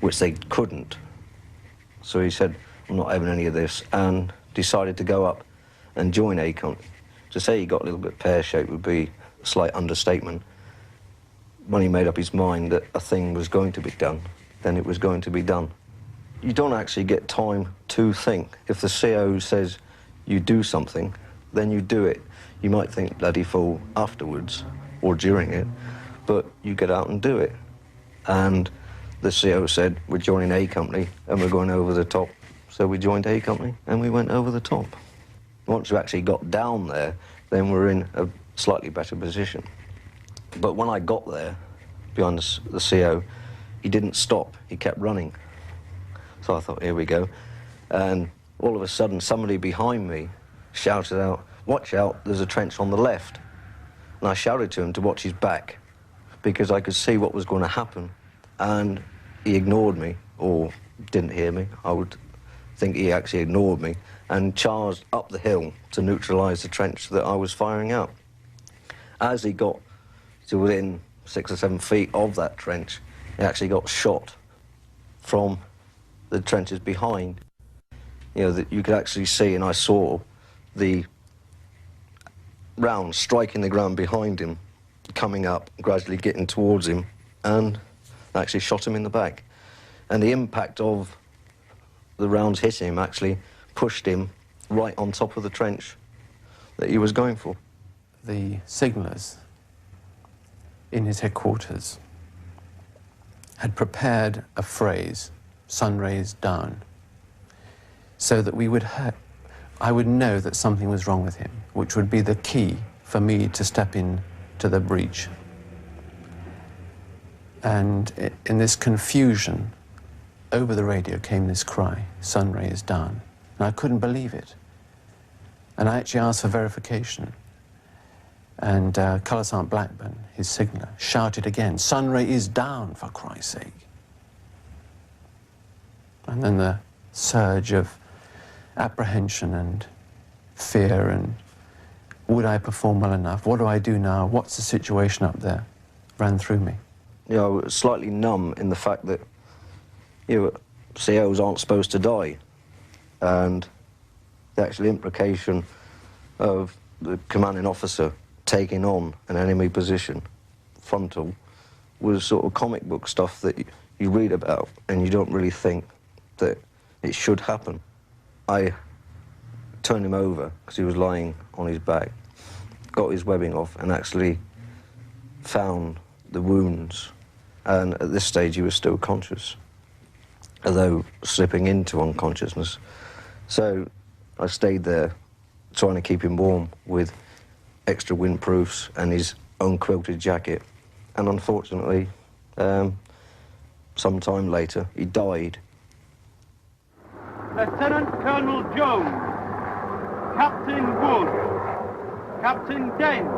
which they couldn't. So he said, I'm not having any of this, and decided to go up and join A Company. To say he got a little bit pear-shaped would be a slight understatement. When he made up his mind that a thing was going to be done, then it was going to be done. You don't actually get time to think. If the CO says you do something, then you do it. You might think bloody fool afterwards or during it, but you get out and do it. And the CO said, we're joining A Company and we're going over the top. So we joined A Company and we went over the top. Once we actually got down there, then we're in a slightly better position. But when I got there, behind the CO, he didn't stop, he kept running. So I thought, here we go. And all of a sudden, somebody behind me shouted out, watch out, there's a trench on the left. And I shouted to him to watch his back, because I could see what was going to happen. And he ignored me, or didn't hear me. I would think he actually ignored me, and charged up the hill to neutralise the trench that I was firing out. As he got to within 6 or 7 feet of that trench, he actually got shot from the trenches behind. You know, that you could actually see, and I saw the round striking the ground behind him, coming up, gradually getting towards him, and actually shot him in the back. And the impact of the rounds hitting him actually pushed him right on top of the trench that he was going for. The signallers in his headquarters had prepared a phrase, sun rays down, so that I would know that something was wrong with him, which would be the key for me to step in to the breach. And in this confusion, over the radio came this cry, sun rays down. And I couldn't believe it. And I actually asked for verification. And Colour Sergeant Blackburn, his signaller, shouted again, sun ray is down, for Christ's sake. And then the surge of apprehension and fear and would I perform well enough? What do I do now? What's the situation up there? Ran through me. You know, I was slightly numb in the fact that, you know, COs aren't supposed to die. And the actual implication of the commanding officer taking on an enemy position, frontal, was sort of comic book stuff that you read about and you don't really think that it should happen. I turned him over because he was lying on his back, got his webbing off and actually found the wounds, and at this stage he was still conscious, although slipping into unconsciousness. So I stayed there trying to keep him warm with extra windproofs and his own quilted jacket, and unfortunately some time later he died. Lieutenant Colonel Jones, Captain Wood, Captain Dent,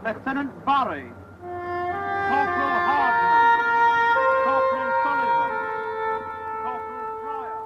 Lieutenant Barry, Corporal Hardman, Corporal Sullivan, Corporal Pryor.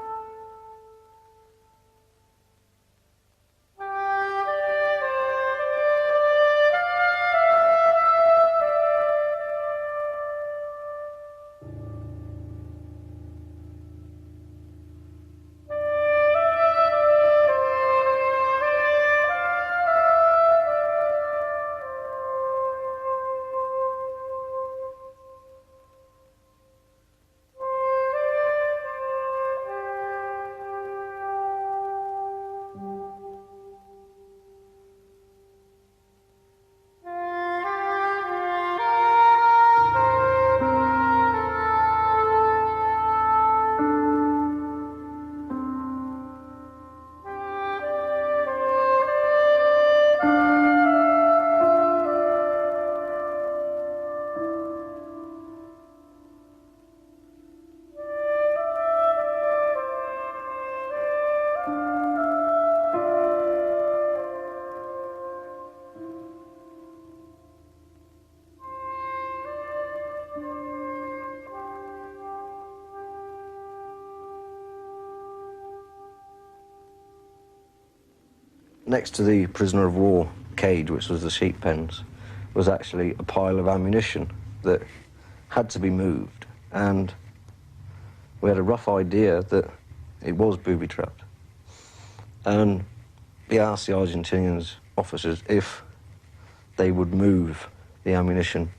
Next to the prisoner of war cage, which was the sheep pens, was actually a pile of ammunition that had to be moved, and we had a rough idea that it was booby-trapped. And we asked the Argentinian officers if they would move the ammunition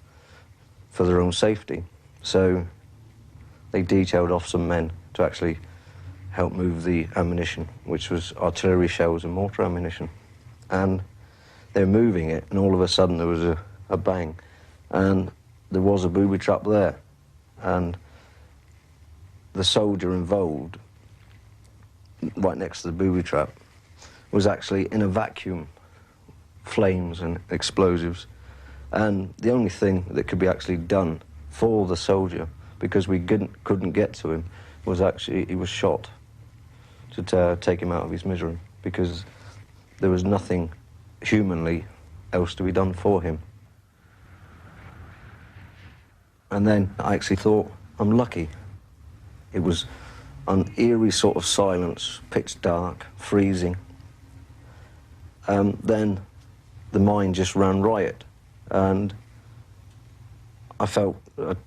for their own safety. So they detailed off some men to actually help move the ammunition, which was artillery shells and mortar ammunition. And they were moving it, and all of a sudden there was a bang, and there was a booby trap there. And the soldier involved, right next to the booby trap, was actually in a vacuum, flames and explosives. And the only thing that could be actually done for the soldier, because we couldn't get to him, was actually he was shot to take him out of his misery, because there was nothing humanly else to be done for him. And then I actually thought, I'm lucky. It was an eerie sort of silence, pitch dark, freezing. Then the mind just ran riot, and I felt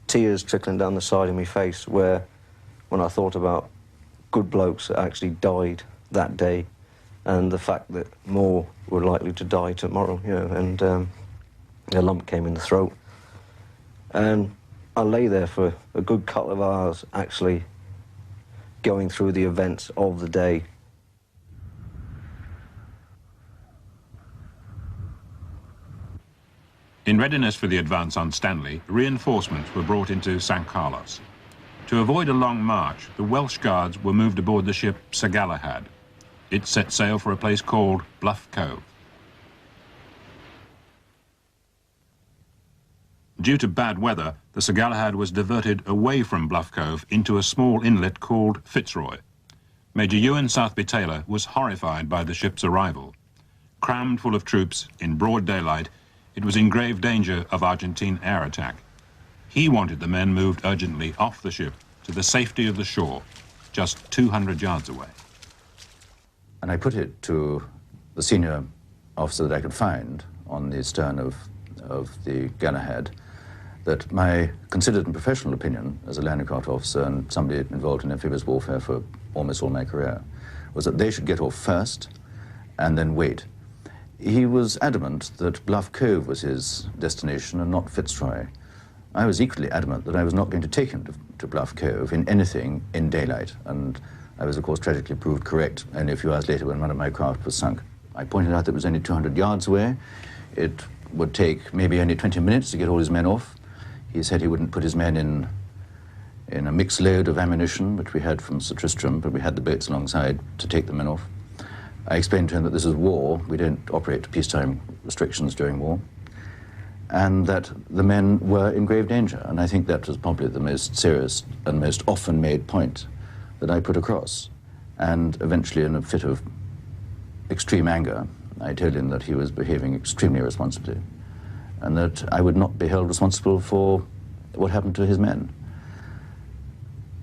tears trickling down the side of my face when I thought about good blokes that actually died that day, and the fact that more were likely to die tomorrow, you know, and a lump came in the throat. And I lay there for a good couple of hours, actually going through the events of the day. In readiness for the advance on Stanley, reinforcements were brought into St. Carlos. To avoid a long march, the Welsh Guards were moved aboard the ship Sir Galahad. It set sail for a place called Bluff Cove. Due to bad weather, the Sir Galahad was diverted away from Bluff Cove into a small inlet called Fitzroy. Major Ewan Southby Taylor was horrified by the ship's arrival. Crammed full of troops in broad daylight, it was in grave danger of Argentine air attack. He wanted the men moved urgently off the ship to the safety of the shore, just 200 yards away. And I put it to the senior officer that I could find on the stern of the Galahad that my considered and professional opinion as a land aircraft officer and somebody involved in amphibious warfare for almost all my career was that they should get off first and then wait. He was adamant that Bluff Cove was his destination and not Fitzroy. I was equally adamant that I was not going to take him to Bluff Cove in anything in daylight, and I was, of course, tragically proved correct only a few hours later when one of my craft was sunk. I pointed out that it was only 200 yards away. It would take maybe only 20 minutes to get all his men off. He said he wouldn't put his men in a mixed load of ammunition, which we had from Sir Tristram, but we had the boats alongside to take the men off. I explained to him that this is war. We don't operate to peacetime restrictions during war, and that the men were in grave danger. And I think that was probably the most serious and most often made point that I put across. And eventually, in a fit of extreme anger, I told him that he was behaving extremely irresponsibly and that I would not be held responsible for what happened to his men.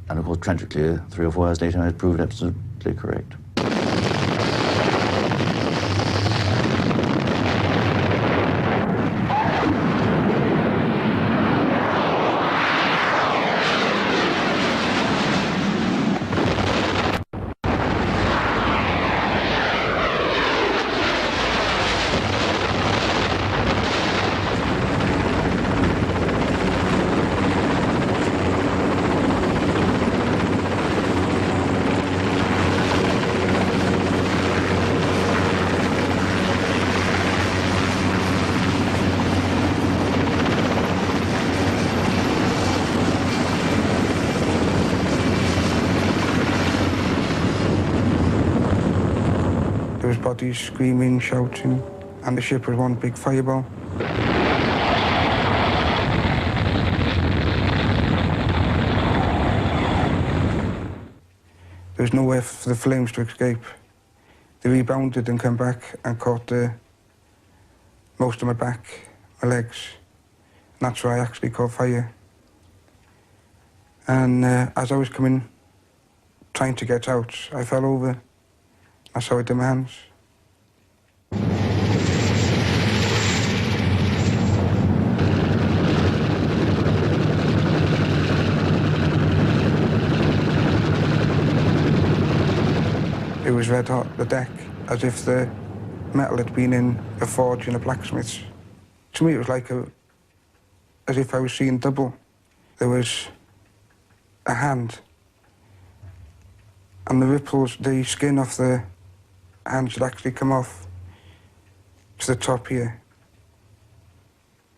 And of course, tragically, 3 or 4 hours later, I had proved absolutely correct. There was bodies screaming, shouting, and the ship was one big fireball. There was nowhere for the flames to escape. They rebounded and came back and caught most of my back, my legs. And that's where I actually caught fire. And as I was trying to get out, I fell over. That's how I did my hands. It was red hot, the deck, as if the metal had been in a forge in a blacksmith's. To me, it was like as if I was seeing double. There was a hand, and the ripples, the skin off the hands had actually come off to the top here,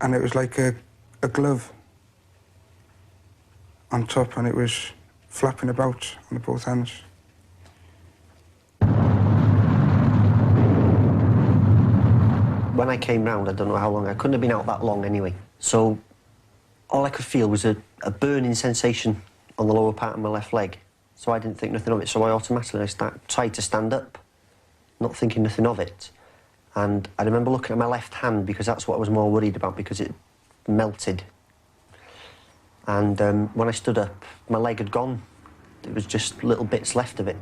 and it was like a glove on top, and it was flapping about on both hands. When I came round, I don't know how long, I couldn't have been out that long anyway, so all I could feel was a burning sensation on the lower part of my left leg, so I didn't think nothing of it, so I automatically tried to stand up, not thinking nothing of it. And I remember looking at my left hand because that's what I was more worried about because it melted. And when I stood up, my leg had gone. There was just little bits left of it.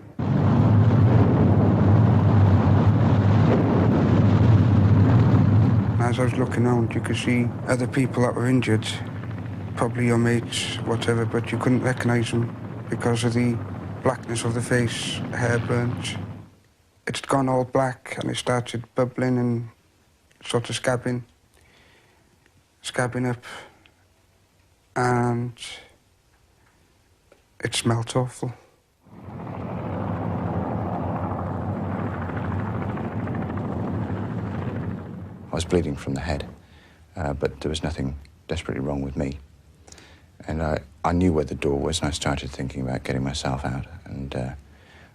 As I was looking around, you could see other people that were injured, probably your mates, whatever, but you couldn't recognise them because of the blackness of the face, hair burnt. It had gone all black and it started bubbling and sort of scabbing up, and it smelt awful. I was bleeding from the head, but there was nothing desperately wrong with me. And I knew where the door was, and I started thinking about getting myself out. And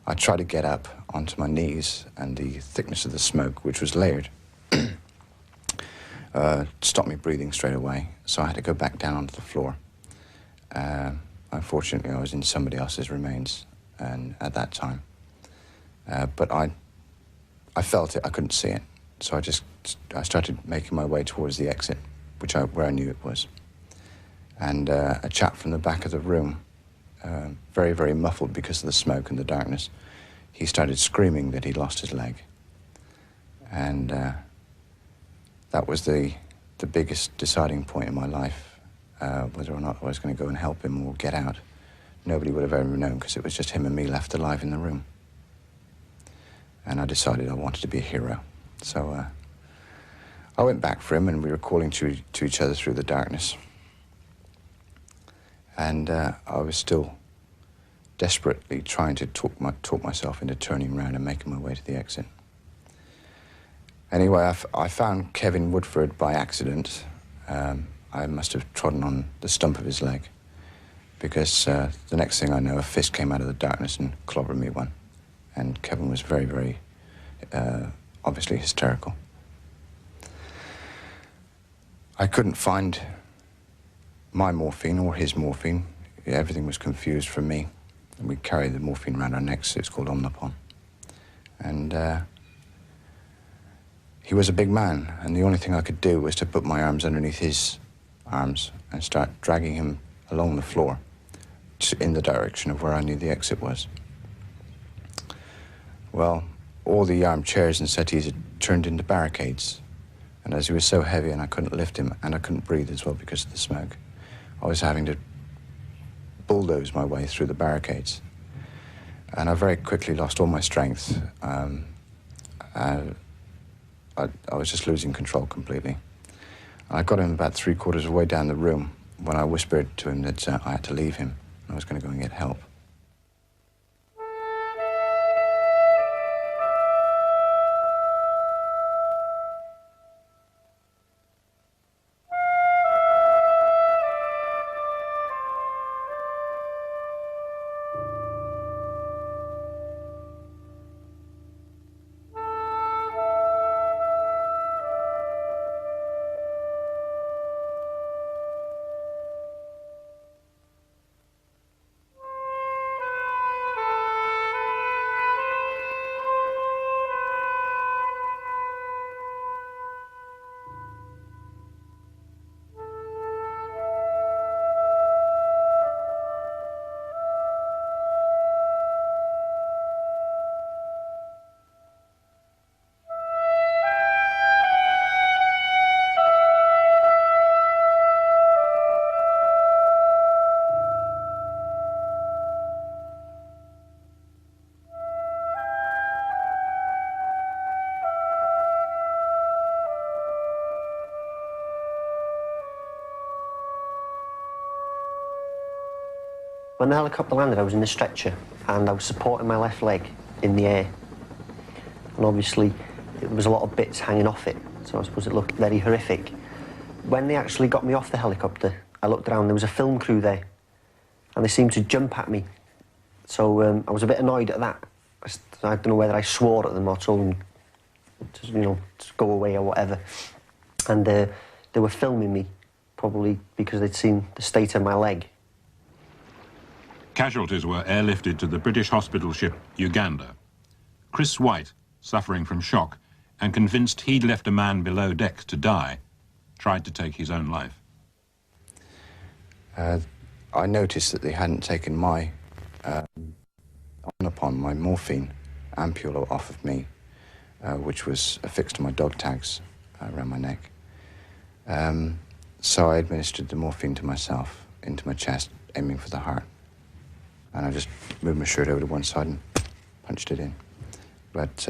I tried to get up onto my knees, and the thickness of the smoke, which was layered, stopped me breathing straight away. So I had to go back down onto the floor. Unfortunately, I was in somebody else's remains at that time. But I felt it, I couldn't see it. So I started making my way towards the exit, where I knew it was. And a chap from the back of the room, very, very muffled because of the smoke and the darkness, he started screaming that he'd lost his leg. And that was the biggest deciding point in my life, whether or not I was going to go and help him or get out. Nobody would have ever known because it was just him and me left alive in the room. and I decided I wanted to be a hero. So I went back for him, and we were calling to each other through the darkness. And I was still desperately trying to talk myself into turning around and making my way to the exit. Anyway, I found Kevin Woodford by accident. I must have trodden on the stump of his leg, because the next thing I know, a fist came out of the darkness and clobbered me one. And Kevin was very, very obviously hysterical. I couldn't find my morphine or his morphine. Everything was confused for me. And we carried the morphine around our necks. It's called Omnipon. And he was a big man, and the only thing I could do was to put my arms underneath his arms and start dragging him along the floor in the direction of where I knew the exit was. Well, all the armchairs and settees had turned into barricades, and as he was so heavy and I couldn't lift him and I couldn't breathe as well because of the smoke, I was having to bulldoze my way through the barricades. And I very quickly lost all my strength. I was just losing control completely. I got him about 3/4 of the way down the room when I whispered to him that I had to leave him and I was going to go and get help. When the helicopter landed, I was in the stretcher and I was supporting my left leg in the air. And obviously, there was a lot of bits hanging off it, so I suppose it looked very horrific. When they actually got me off the helicopter, I looked around, there was a film crew there, and they seemed to jump at me. So I was a bit annoyed at that. I don't know whether I swore at them or told them to, you know, to go away or whatever. And they were filming me, probably because they'd seen the state of my leg. Casualties were airlifted to the British hospital ship Uganda. Chris White, suffering from shock and convinced he'd left a man below decks to die, tried to take his own life. I noticed that they hadn't taken my Omnipon, my morphine ampule off of me, which was affixed to my dog tags around my neck. So I administered the morphine to myself, into my chest, aiming for the heart. And I just moved my shirt over to one side and punched it in. But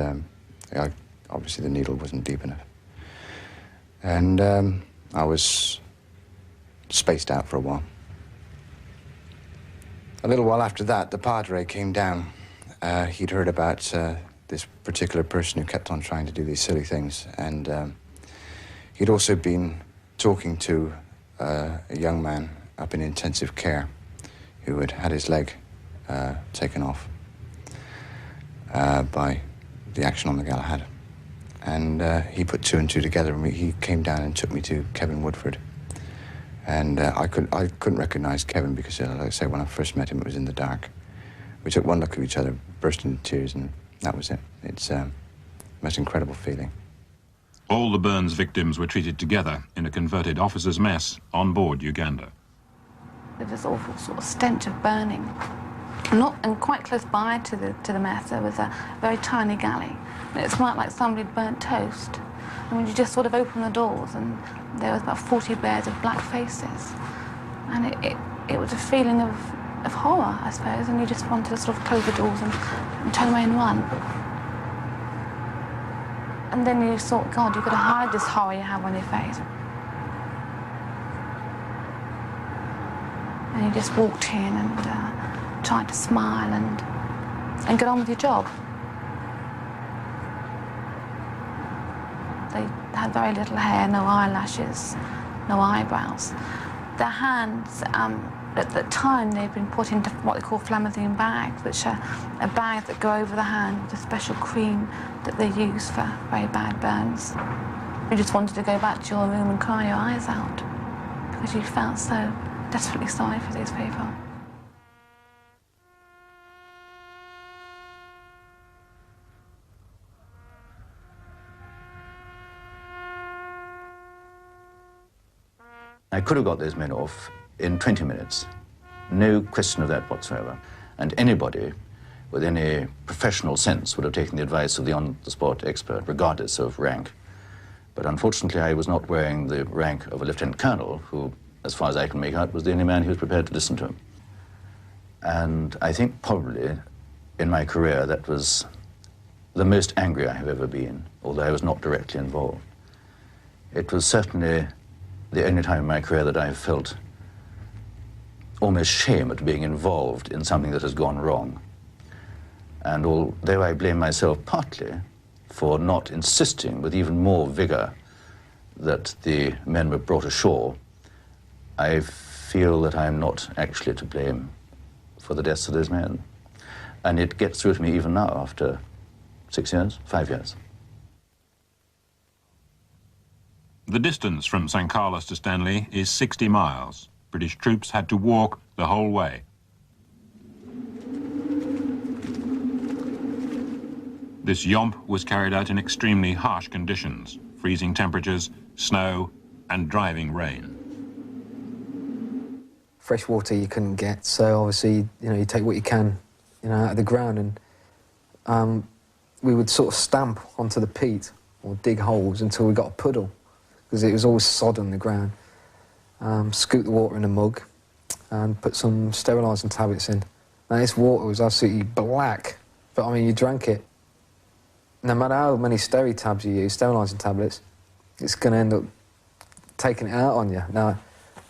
obviously the needle wasn't deep enough. And I was spaced out for a while. A little while after that, the padre came down. He'd heard about this particular person who kept on trying to do these silly things. And he'd also been talking to a young man up in intensive care who had had his leg taken off by the action on the Galahad. And he put two and two together, and he came down and took me to Kevin Woodford. And I couldn't recognize Kevin because, like I say, when I first met him, it was in the dark. We took one look at each other, burst into tears, and that was it. It's the most incredible feeling. All the burns victims were treated together in a converted officers' mess on board Uganda. There was this awful sort of stench of burning. And quite close by to the mess, there was a very tiny galley. And it smelled like somebody had burnt toast. And when you just sort of opened the doors, and there was about 40 bears of black faces. And it was a feeling of horror, I suppose, and you just wanted to sort of close the doors and turn away and run. And then you thought, God, you've got to hide this horror you have on your face. And you just walked in and tried to smile and get on with your job. They had very little hair, no eyelashes, no eyebrows. Their hands, at the time, they've been put into what they call flamethine bags, which are a bag that go over the hand with a special cream that they use for very bad burns. You just wanted to go back to your room and cry your eyes out because you felt so desperately sorry for these people. I could have got those men off in 20 minutes. No question of that whatsoever. And anybody with any professional sense would have taken the advice of the on-the-spot expert, regardless of rank. But unfortunately, I was not wearing the rank of a lieutenant colonel, who, as far as I can make out, was the only man who was prepared to listen to him. And I think probably in my career that was the most angry I have ever been, although I was not directly involved. It was certainly the only time in my career that I have felt almost shame at being involved in something that has gone wrong. And although I blame myself partly for not insisting with even more vigor that the men were brought ashore, I feel that I'm not actually to blame for the deaths of those men. And it gets through to me even now after 6 years, 5 years. The distance from St. Carlos to Stanley is 60 miles. British troops had to walk the whole way. This yomp was carried out in extremely harsh conditions, freezing temperatures, snow, and driving rain. Fresh water you couldn't get, so obviously, you take what you can, out of the ground, and we would sort of stamp onto the peat or dig holes until we got a puddle, because it was always sod on the ground. Scoop the water in a mug and put some sterilising tablets in. Now, this water was absolutely black, but I mean, you drank it. No matter how many tabs you use, sterilising tablets, it's going to end up taking it out on you. Now,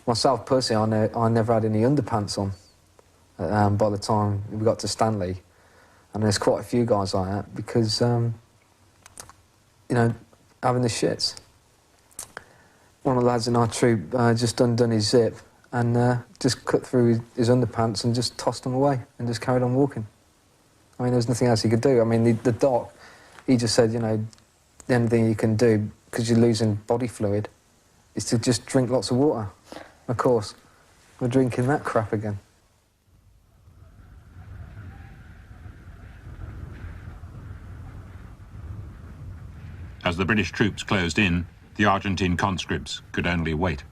myself personally, I never had any underpants on by the time we got to Stanley, and there's quite a few guys like that because, having the shits. One of the lads in our troop just undone his zip and just cut through his underpants and just tossed them away and just carried on walking. I mean, there was nothing else he could do. I mean, the doc, he just said, the only thing you can do, because you're losing body fluid, is to just drink lots of water. Of course, we're drinking that crap again. As the British troops closed in, the Argentine conscripts could only wait.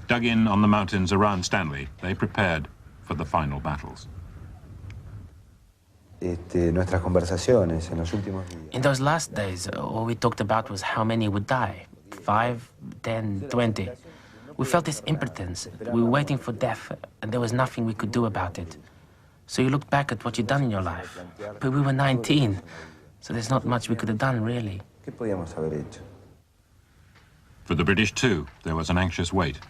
Dug in on the mountains around Stanley, they prepared for the final battles. In those last days, all we talked about was how many would die. 5, 10, 20. We felt this impotence. We were waiting for death, and there was nothing we could do about it. So you looked back at what you'd done in your life. But we were 19, so there's not much we could have done, really. For the British, too, there was an anxious wait.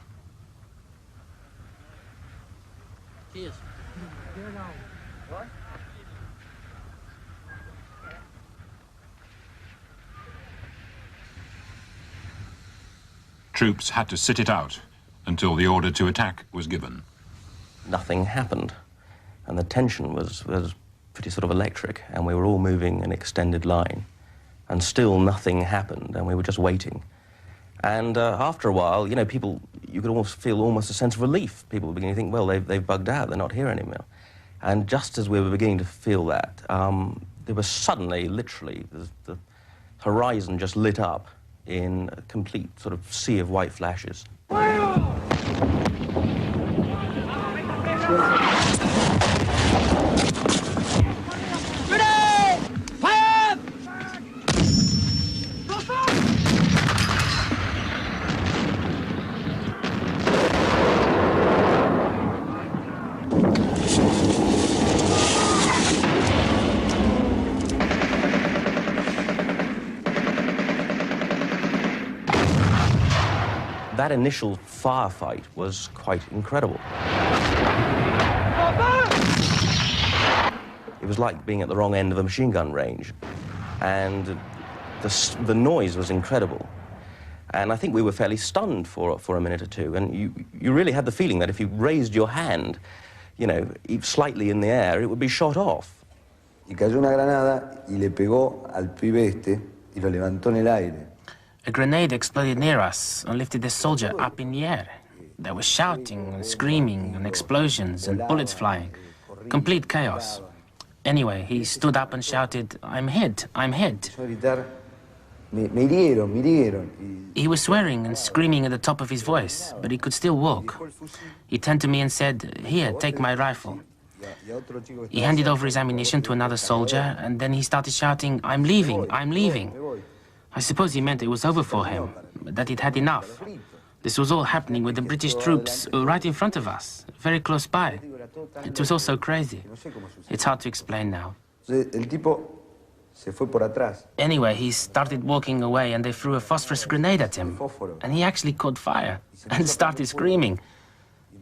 Troops had to sit it out until the order to attack was given. Nothing happened, and the tension was pretty sort of electric, and we were all moving an extended line, and still nothing happened, and we were just waiting. And after a while, people, you could almost feel almost a sense of relief. People were beginning to think, well, they've bugged out, they're not here anymore. And just as we were beginning to feel that, there was suddenly, literally, the horizon just lit up in a complete sort of sea of white flashes. that initial firefight was quite incredible. It was like being at the wrong end of a machine gun range. And the noise was incredible. And I think we were fairly stunned for a minute or two. And you really had the feeling that if you raised your hand, you know, slightly in the air, it would be shot off. Y cayó una granada y le pegó al pibe este y lo levantó en el aire. A grenade exploded near us and lifted the soldier up in the air. There was shouting and screaming and explosions and bullets flying. Complete chaos. Anyway, he stood up and shouted, "I'm hit, I'm hit." Me hirieron, me hirieron. He was swearing and screaming at the top of his voice, but he could still walk. He turned to me and said, "Here, take my rifle." He handed over his ammunition to another soldier, and then he started shouting, "I'm leaving, I'm leaving." I suppose he meant it was over for him, that he'd had enough. This was all happening with the British troops right in front of us, very close by. It was all so crazy. It's hard to explain now. Anyway, he started walking away and they threw a phosphorus grenade at him. And he actually caught fire and started screaming.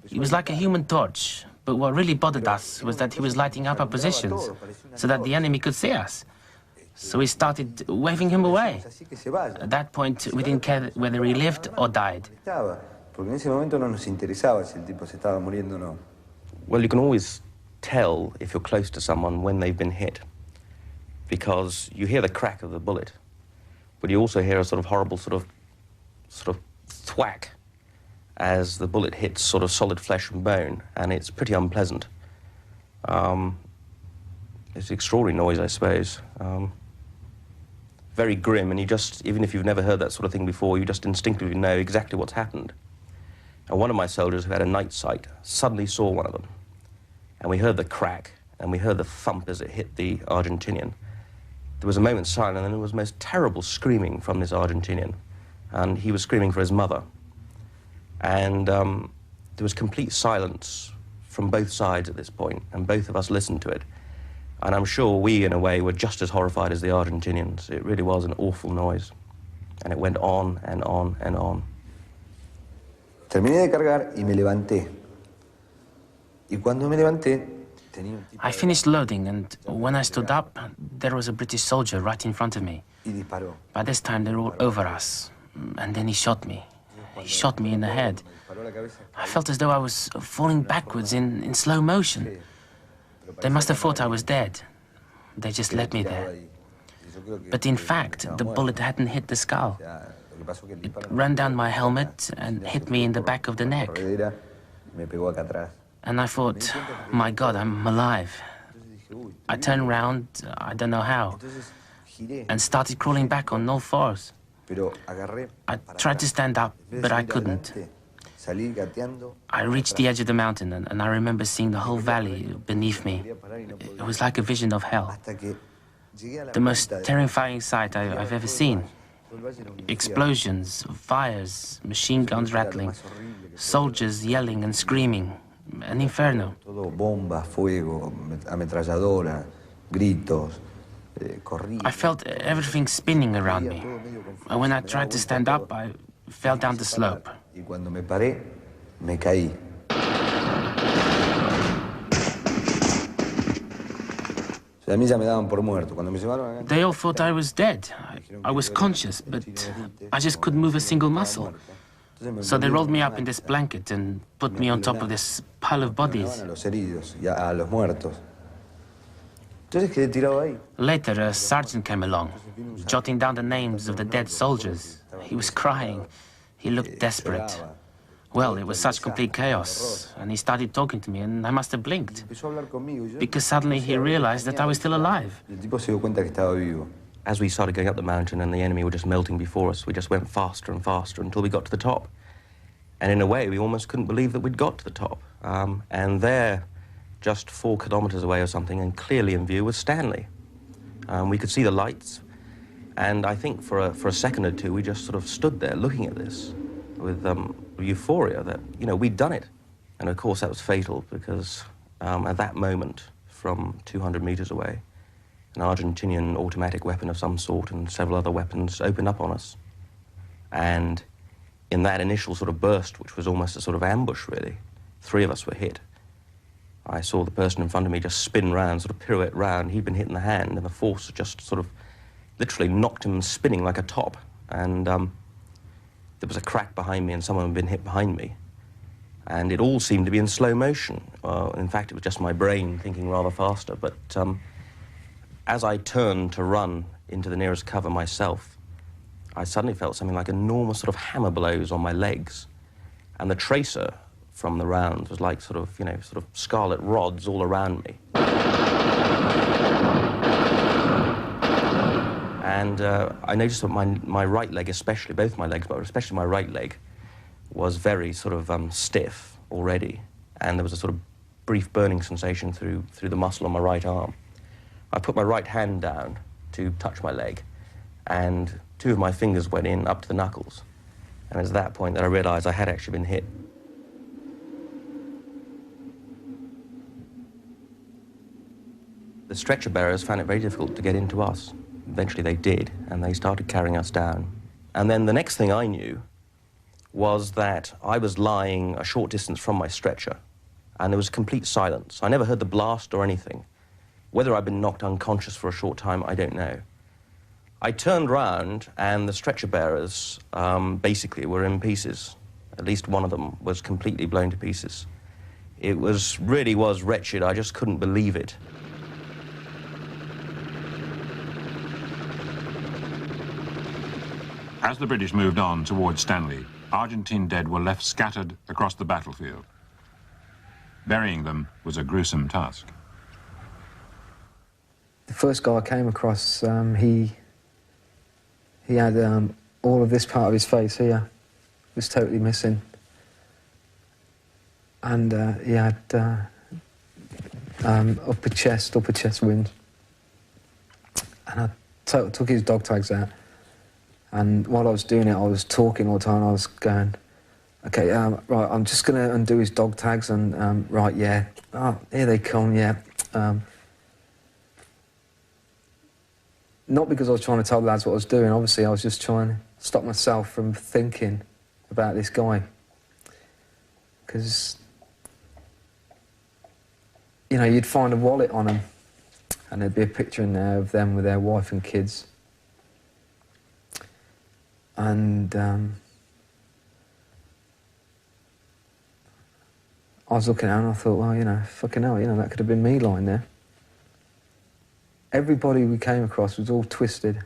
He was like a human torch. But what really bothered us was that he was lighting up our positions so that the enemy could see us. So we started waving him away. At that point, we didn't care whether he lived or died. Well, you can always tell if you're close to someone when they've been hit, because you hear the crack of the bullet, but you also hear a sort of horrible sort of thwack as the bullet hits sort of solid flesh and bone, and it's pretty unpleasant. It's an extraordinary noise, I suppose. Very grim, and you just, even if you've never heard that sort of thing before, you just instinctively know exactly what's happened. And one of my soldiers who had a night sight suddenly saw one of them, and we heard the crack, and we heard the thump as it hit the Argentinian. There was a moment's silence, and then there was most terrible screaming from this Argentinian, and he was screaming for his mother. And there was complete silence from both sides at this point, and both of us listened to it. And I'm sure we, in a way, were just as horrified as the Argentinians. It really was an awful noise. And it went on and on and on. Terminé de cargar y me levanté. Y cuando me levanté, I finished loading, and when I stood up, there was a British soldier right in front of me. By this time, they were all over us. And then he shot me. He shot me in the head. I felt as though I was falling backwards in slow motion. They must have thought I was dead. They just left me there. But in fact, the bullet hadn't hit the skull. It ran down my helmet and hit me in the back of the neck. And I thought, my God, I'm alive. I turned round, I don't know how, and started crawling back on all fours. I tried to stand up, but I couldn't. I reached the edge of the mountain, and I remember seeing the whole valley beneath me. It was like a vision of hell. The most terrifying sight I've ever seen. Explosions, fires, machine guns rattling, soldiers yelling and screaming. An inferno. I felt everything spinning around me. And when I tried to stand up, I fell down the slope. Y cuando me paré, me caí. They all thought I was dead. I was conscious, but I just couldn't move a single muscle. So they rolled me up in this blanket and put me on top of this pile of bodies. Later, a sergeant came along, jotting down the names of the dead soldiers. He was crying. He looked desperate. Well, it was such complete chaos, and he started talking to me, and I must have blinked, because suddenly he realized that I was still alive. As we started going up the mountain and the enemy were just melting before us, we just went faster and faster until we got to the top. And in a way, we almost couldn't believe that we'd got to the top. And there, just 4 kilometers away or something, and clearly in view, was Stanley. We could see the lights, and I think for a second or two, we just sort of stood there looking at this with euphoria that, you know, we'd done it. And of course, that was fatal, because at that moment, from 200 meters away, an Argentinian automatic weapon of some sort and several other weapons opened up on us. And in that initial sort of burst, which was almost a sort of ambush, really, 3 of us were hit. I saw the person in front of me just spin round, sort of pirouette round. He'd been hit in the hand, and the force just sort of literally knocked him spinning like a top. And there was a crack behind me, and someone had been hit behind me. And it all seemed to be in slow motion. In fact, it was just my brain thinking rather faster. But as I turned to run into the nearest cover myself, I suddenly felt something like enormous sort of hammer blows on my legs. And the tracer from the round was like sort of, you know, sort of scarlet rods all around me. And I noticed that my right leg especially, both my legs, but especially my right leg, was very sort of stiff already. And there was a sort of brief burning sensation through the muscle on my right arm. I put my right hand down to touch my leg, and 2 of my fingers went in up to the knuckles. And it was at that point that I realized I had actually been hit. The stretcher bearers found it very difficult to get into us. Eventually they did, and they started carrying us down. And then the next thing I knew was that I was lying a short distance from my stretcher, and there was complete silence. I never heard the blast or anything. Whether I'd been knocked unconscious for a short time, I don't know. I turned round, and the stretcher bearers basically were in pieces. At least one of them was completely blown to pieces. It really was wretched. I just couldn't believe it. As the British moved on towards Stanley, Argentine dead were left scattered across the battlefield. Burying them was a gruesome task. The first guy I came across, he had all of this part of his face here was totally missing, and he had upper chest wound. And I took his dog tags out, and while I was doing it, I was talking all the time. I was going, okay, right, I'm just going to undo his dog tags, and right, yeah, oh, here they come, yeah. Not because I was trying to tell the lads what I was doing, obviously I was just trying to stop myself from thinking about this guy. Because, you know, you'd find a wallet on him, and there'd be a picture in there of them with their wife and kids. And I was looking at it and I thought, well, you know, fucking hell, you know, that could have been me lying there. Everybody we came across was all twisted.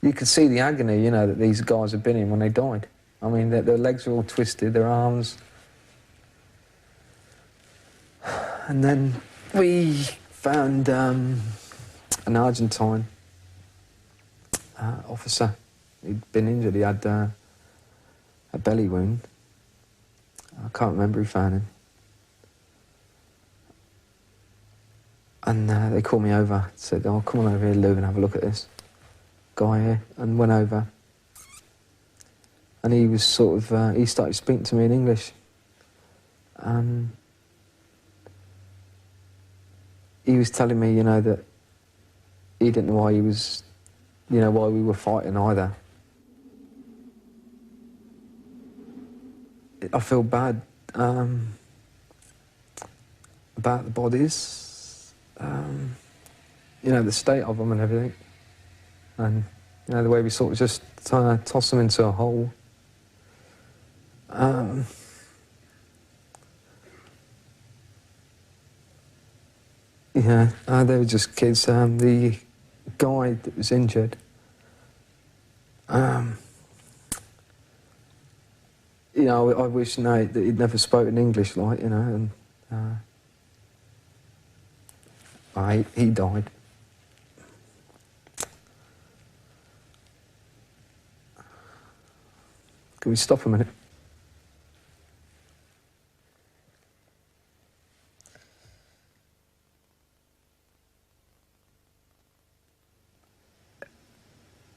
You could see the agony, you know, that these guys had been in when they died. I mean, their legs were all twisted, their arms. And then we found an Argentine officer. He'd been injured, he had a belly wound. I can't remember who found him. And they called me over, said, oh, come on over here, Lou, and have a look at this guy here. And went over. And he was sort of, he started speaking to me in English. And he was telling me, you know, that he didn't know why he was, you know, why we were fighting either. I feel bad about the bodies. You know, the state of them and everything. And, you know, the way we sort of just toss them into a hole. Yeah, they were just kids. The guy that was injured, you know, I wish that he'd never spoken English, like, you know, and he died. Can we stop a minute?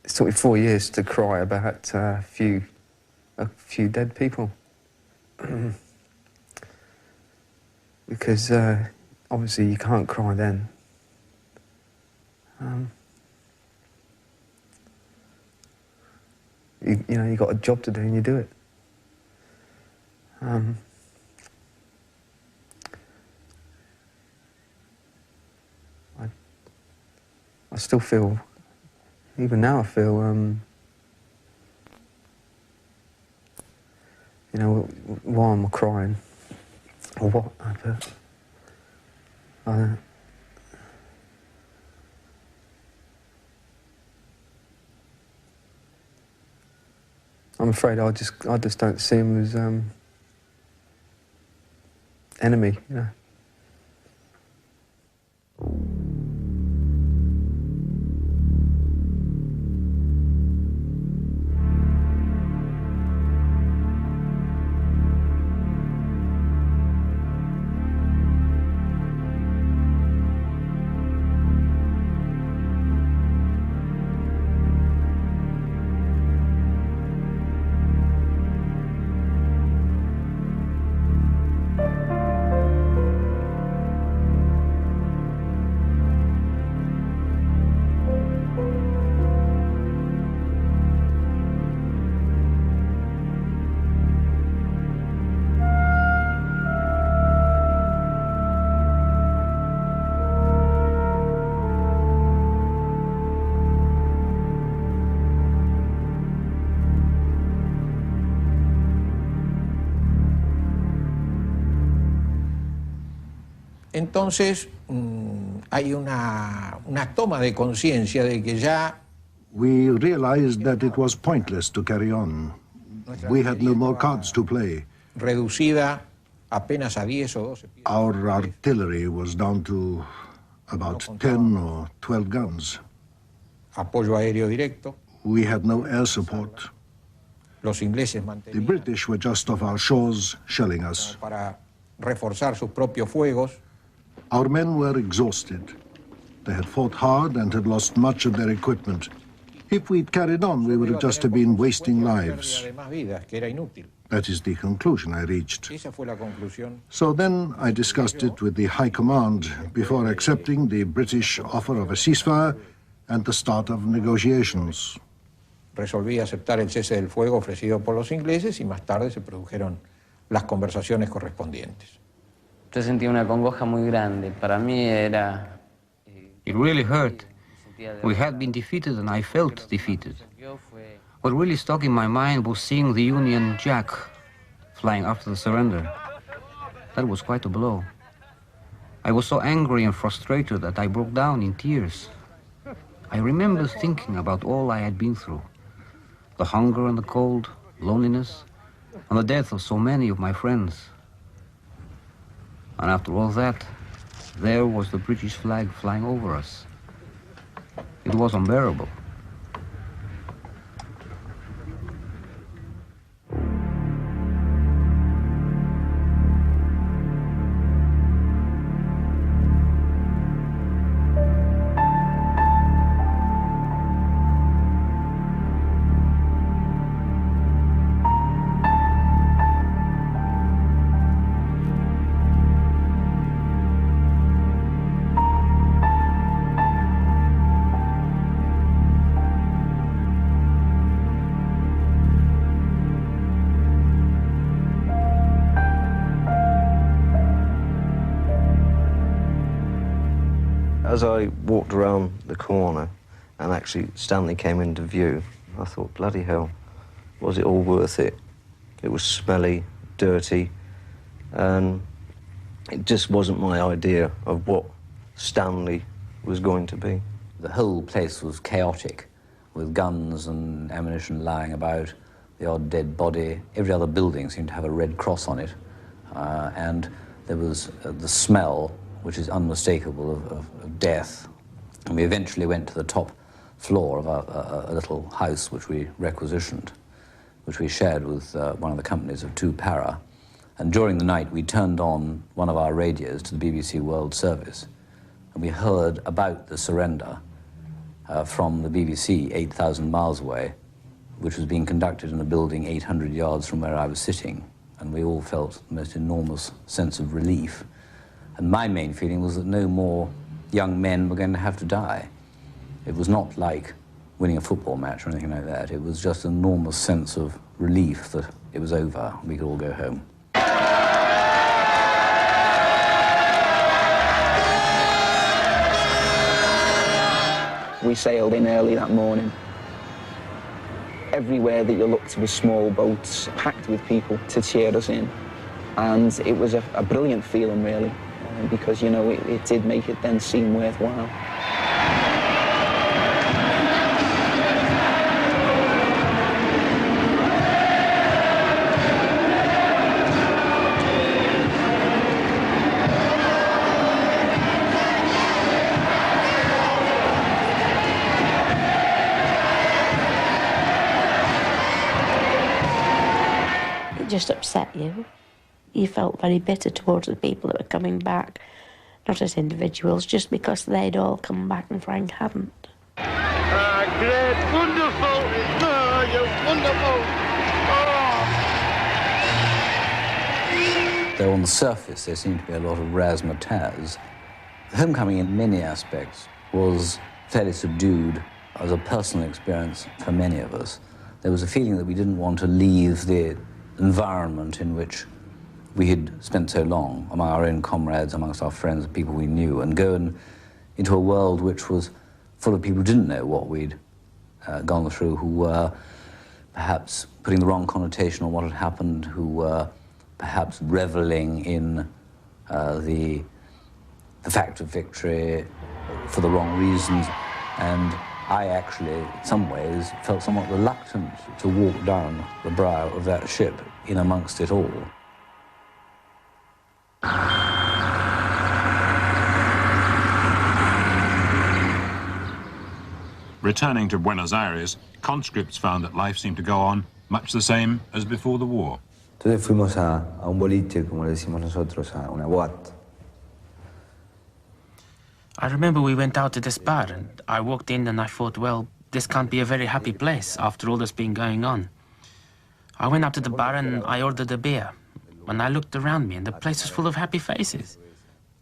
It took me 4 years to cry about a few dead people. Because obviously you can't cry then. you know, you got a job to do and you do it. I still feel, even now I feel, you know, why am I crying? Or what? I'm afraid I just don't see him as enemy, you know. Entonces hay una toma de conciencia de que ya we realized that it was pointless to carry on. We had no more cards to play. Reducida apenas a 10 o 12. Our artillery was down to about 10 or 12 guns. Apoyo aéreo directo. We had no air support. Los ingleses The British were just off our shores, shelling us. Para reforzar sus propios fuegos. Our men were exhausted. They had fought hard and had lost much of their equipment. If we'd carried on, we would have just have been wasting lives. That is the conclusion I reached. So then I discussed it with the High Command before accepting the British offer of a ceasefire and the start of negotiations. Resolví aceptar el cese del fuego ofrecido por los ingleses y más tarde se produjeron las conversaciones correspondientes. Yo sentía una congoja muy grande. Para mí era... It really hurt. We had been defeated and I felt defeated. What really stuck in my mind was seeing the Union Jack flying after the surrender. That was quite a blow. I was so angry and frustrated that I broke down in tears. I remember thinking about all I had been through. The hunger and the cold, loneliness, and the death of so many of my friends. And after all that, there was the British flag flying over us. It was unbearable. As I walked around the corner and actually Stanley came into view, I thought, bloody hell, was it all worth it? It was smelly, dirty, and it just wasn't my idea of what Stanley was going to be. The whole place was chaotic, with guns and ammunition lying about, the odd dead body. Every other building seemed to have a red cross on it, and there was the smell, which is unmistakable, of death. And we eventually went to the top floor of a little house which we requisitioned, which we shared with one of the companies of 2 Para. And during the night we turned on one of our radios to the BBC World Service, and we heard about the surrender from the BBC 8,000 miles away, which was being conducted in a building 800 yards from where I was sitting. And we all felt the most enormous sense of relief. And my main feeling was that no more young men were going to have to die. It was not like winning a football match or anything like that. It was just an enormous sense of relief that it was over, we could all go home. We sailed in early that morning. Everywhere that you looked was small boats packed with people to cheer us in. And it was a brilliant feeling, really, because, you know, it did make it then seem worthwhile. Just upset you. You felt very bitter towards the people that were coming back, not as individuals, just because they'd all come back and Frank hadn't. Great, wonderful, you're wonderful. Though on the surface there seemed to be a lot of razzmatazz, homecoming in many aspects was fairly subdued as a personal experience for many of us. There was a feeling that we didn't want to leave the environment in which we had spent so long, among our own comrades, amongst our friends, people we knew, and go into a world which was full of people who didn't know what we'd gone through, who were perhaps putting the wrong connotation on what had happened, who were perhaps reveling in the fact of victory for the wrong reasons. And I actually, in some ways, felt somewhat reluctant to walk down the brow of that ship in amongst it all. Returning to Buenos Aires, conscripts found that life seemed to go on much the same as before the war. Entonces fuimos a un boliche, como le decimos nosotros, a una boate. I remember we went out to this bar, and I walked in and I thought, well, this can't be a very happy place after all that's been going on. I went up to the bar and I ordered a beer. And I looked around me and the place was full of happy faces.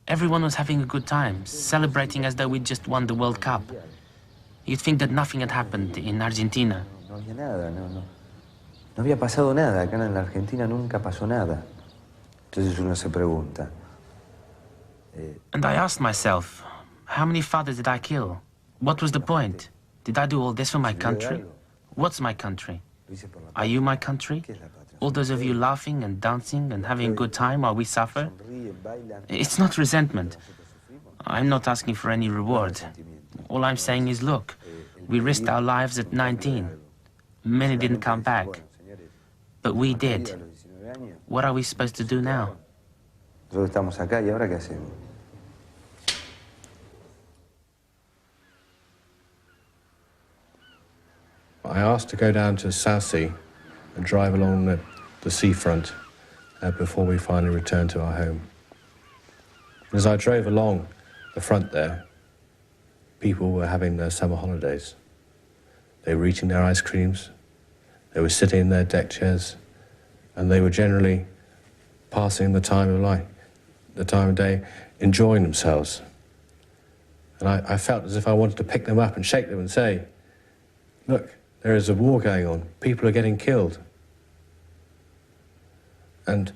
Everyone was having a good time, celebrating as though we'd just won the World Cup. You'd think that nothing had happened in Argentina. No había nada, no había pasado nada. Acá en la Argentina nunca pasó nada. Entonces uno se pregunta. And I asked myself, how many fathers did I kill? What was the point? Did I do all this for my country? What's my country? Are you my country? All those of you laughing and dancing and having a good time while we suffer? It's not resentment. I'm not asking for any reward. All I'm saying is, look, we risked our lives at 19. Many didn't come back. But we did. What are we supposed to do now? Nosotros estamos acá y ahora qué hacemos. I asked to go down to South Sea and drive along the seafront before we finally returned to our home. As I drove along the front there, people were having their summer holidays. They were eating their ice creams, they were sitting in their deck chairs, and they were generally passing the time of life, the time of day, enjoying themselves. And I felt as if I wanted to pick them up and shake them and say, look, there is a war going on. People are getting killed. And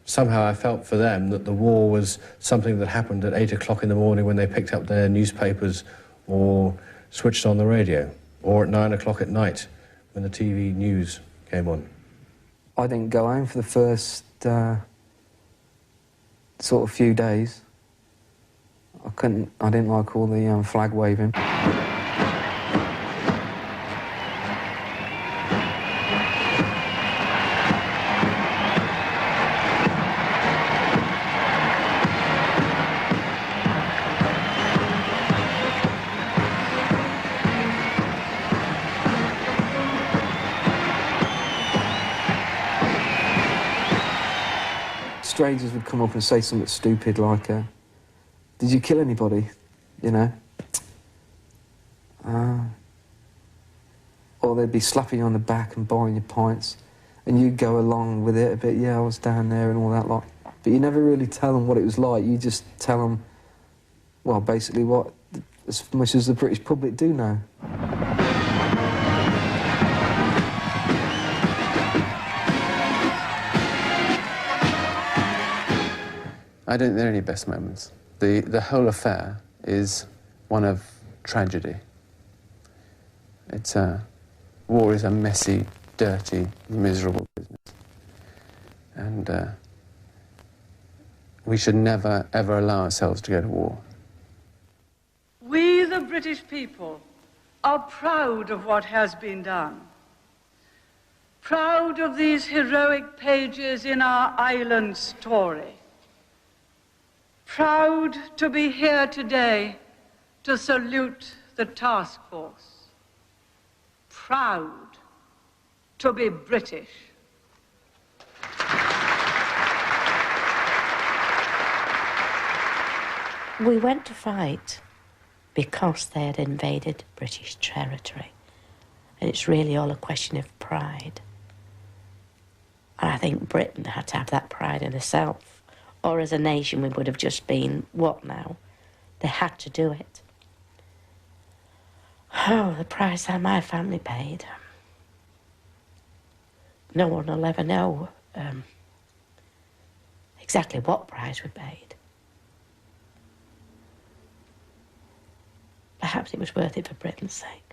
somehow I felt for them that the war was something that happened at 8 o'clock in the morning when they picked up their newspapers or switched on the radio, or at 9 o'clock at night when the TV news came on. I didn't go home for the first sort of few days. I didn't like all the flag waving. Strangers would come up and say something stupid like, did you kill anybody, you know? Or they'd be slapping you on the back and buying you pints, and you'd go along with it a bit, yeah, I was down there and all that lot. But you never really tell them what it was like, you just tell them, well, basically what, as much as the British public do know. I don't think there are any best moments. The whole affair is one of tragedy. War is a messy, dirty, miserable business. And we should never, ever allow ourselves to go to war. We, the British people, are proud of what has been done. Proud of these heroic pages in our island story. Proud to be here today to salute the task force. Proud to be British. We went to fight because they had invaded British territory. And it's really all a question of pride. And I think Britain had to have that pride in herself. Or as a nation, we would have just been, what now? They had to do it. Oh, the price that my family paid. No one will ever know exactly what price we paid. Perhaps it was worth it for Britain's sake.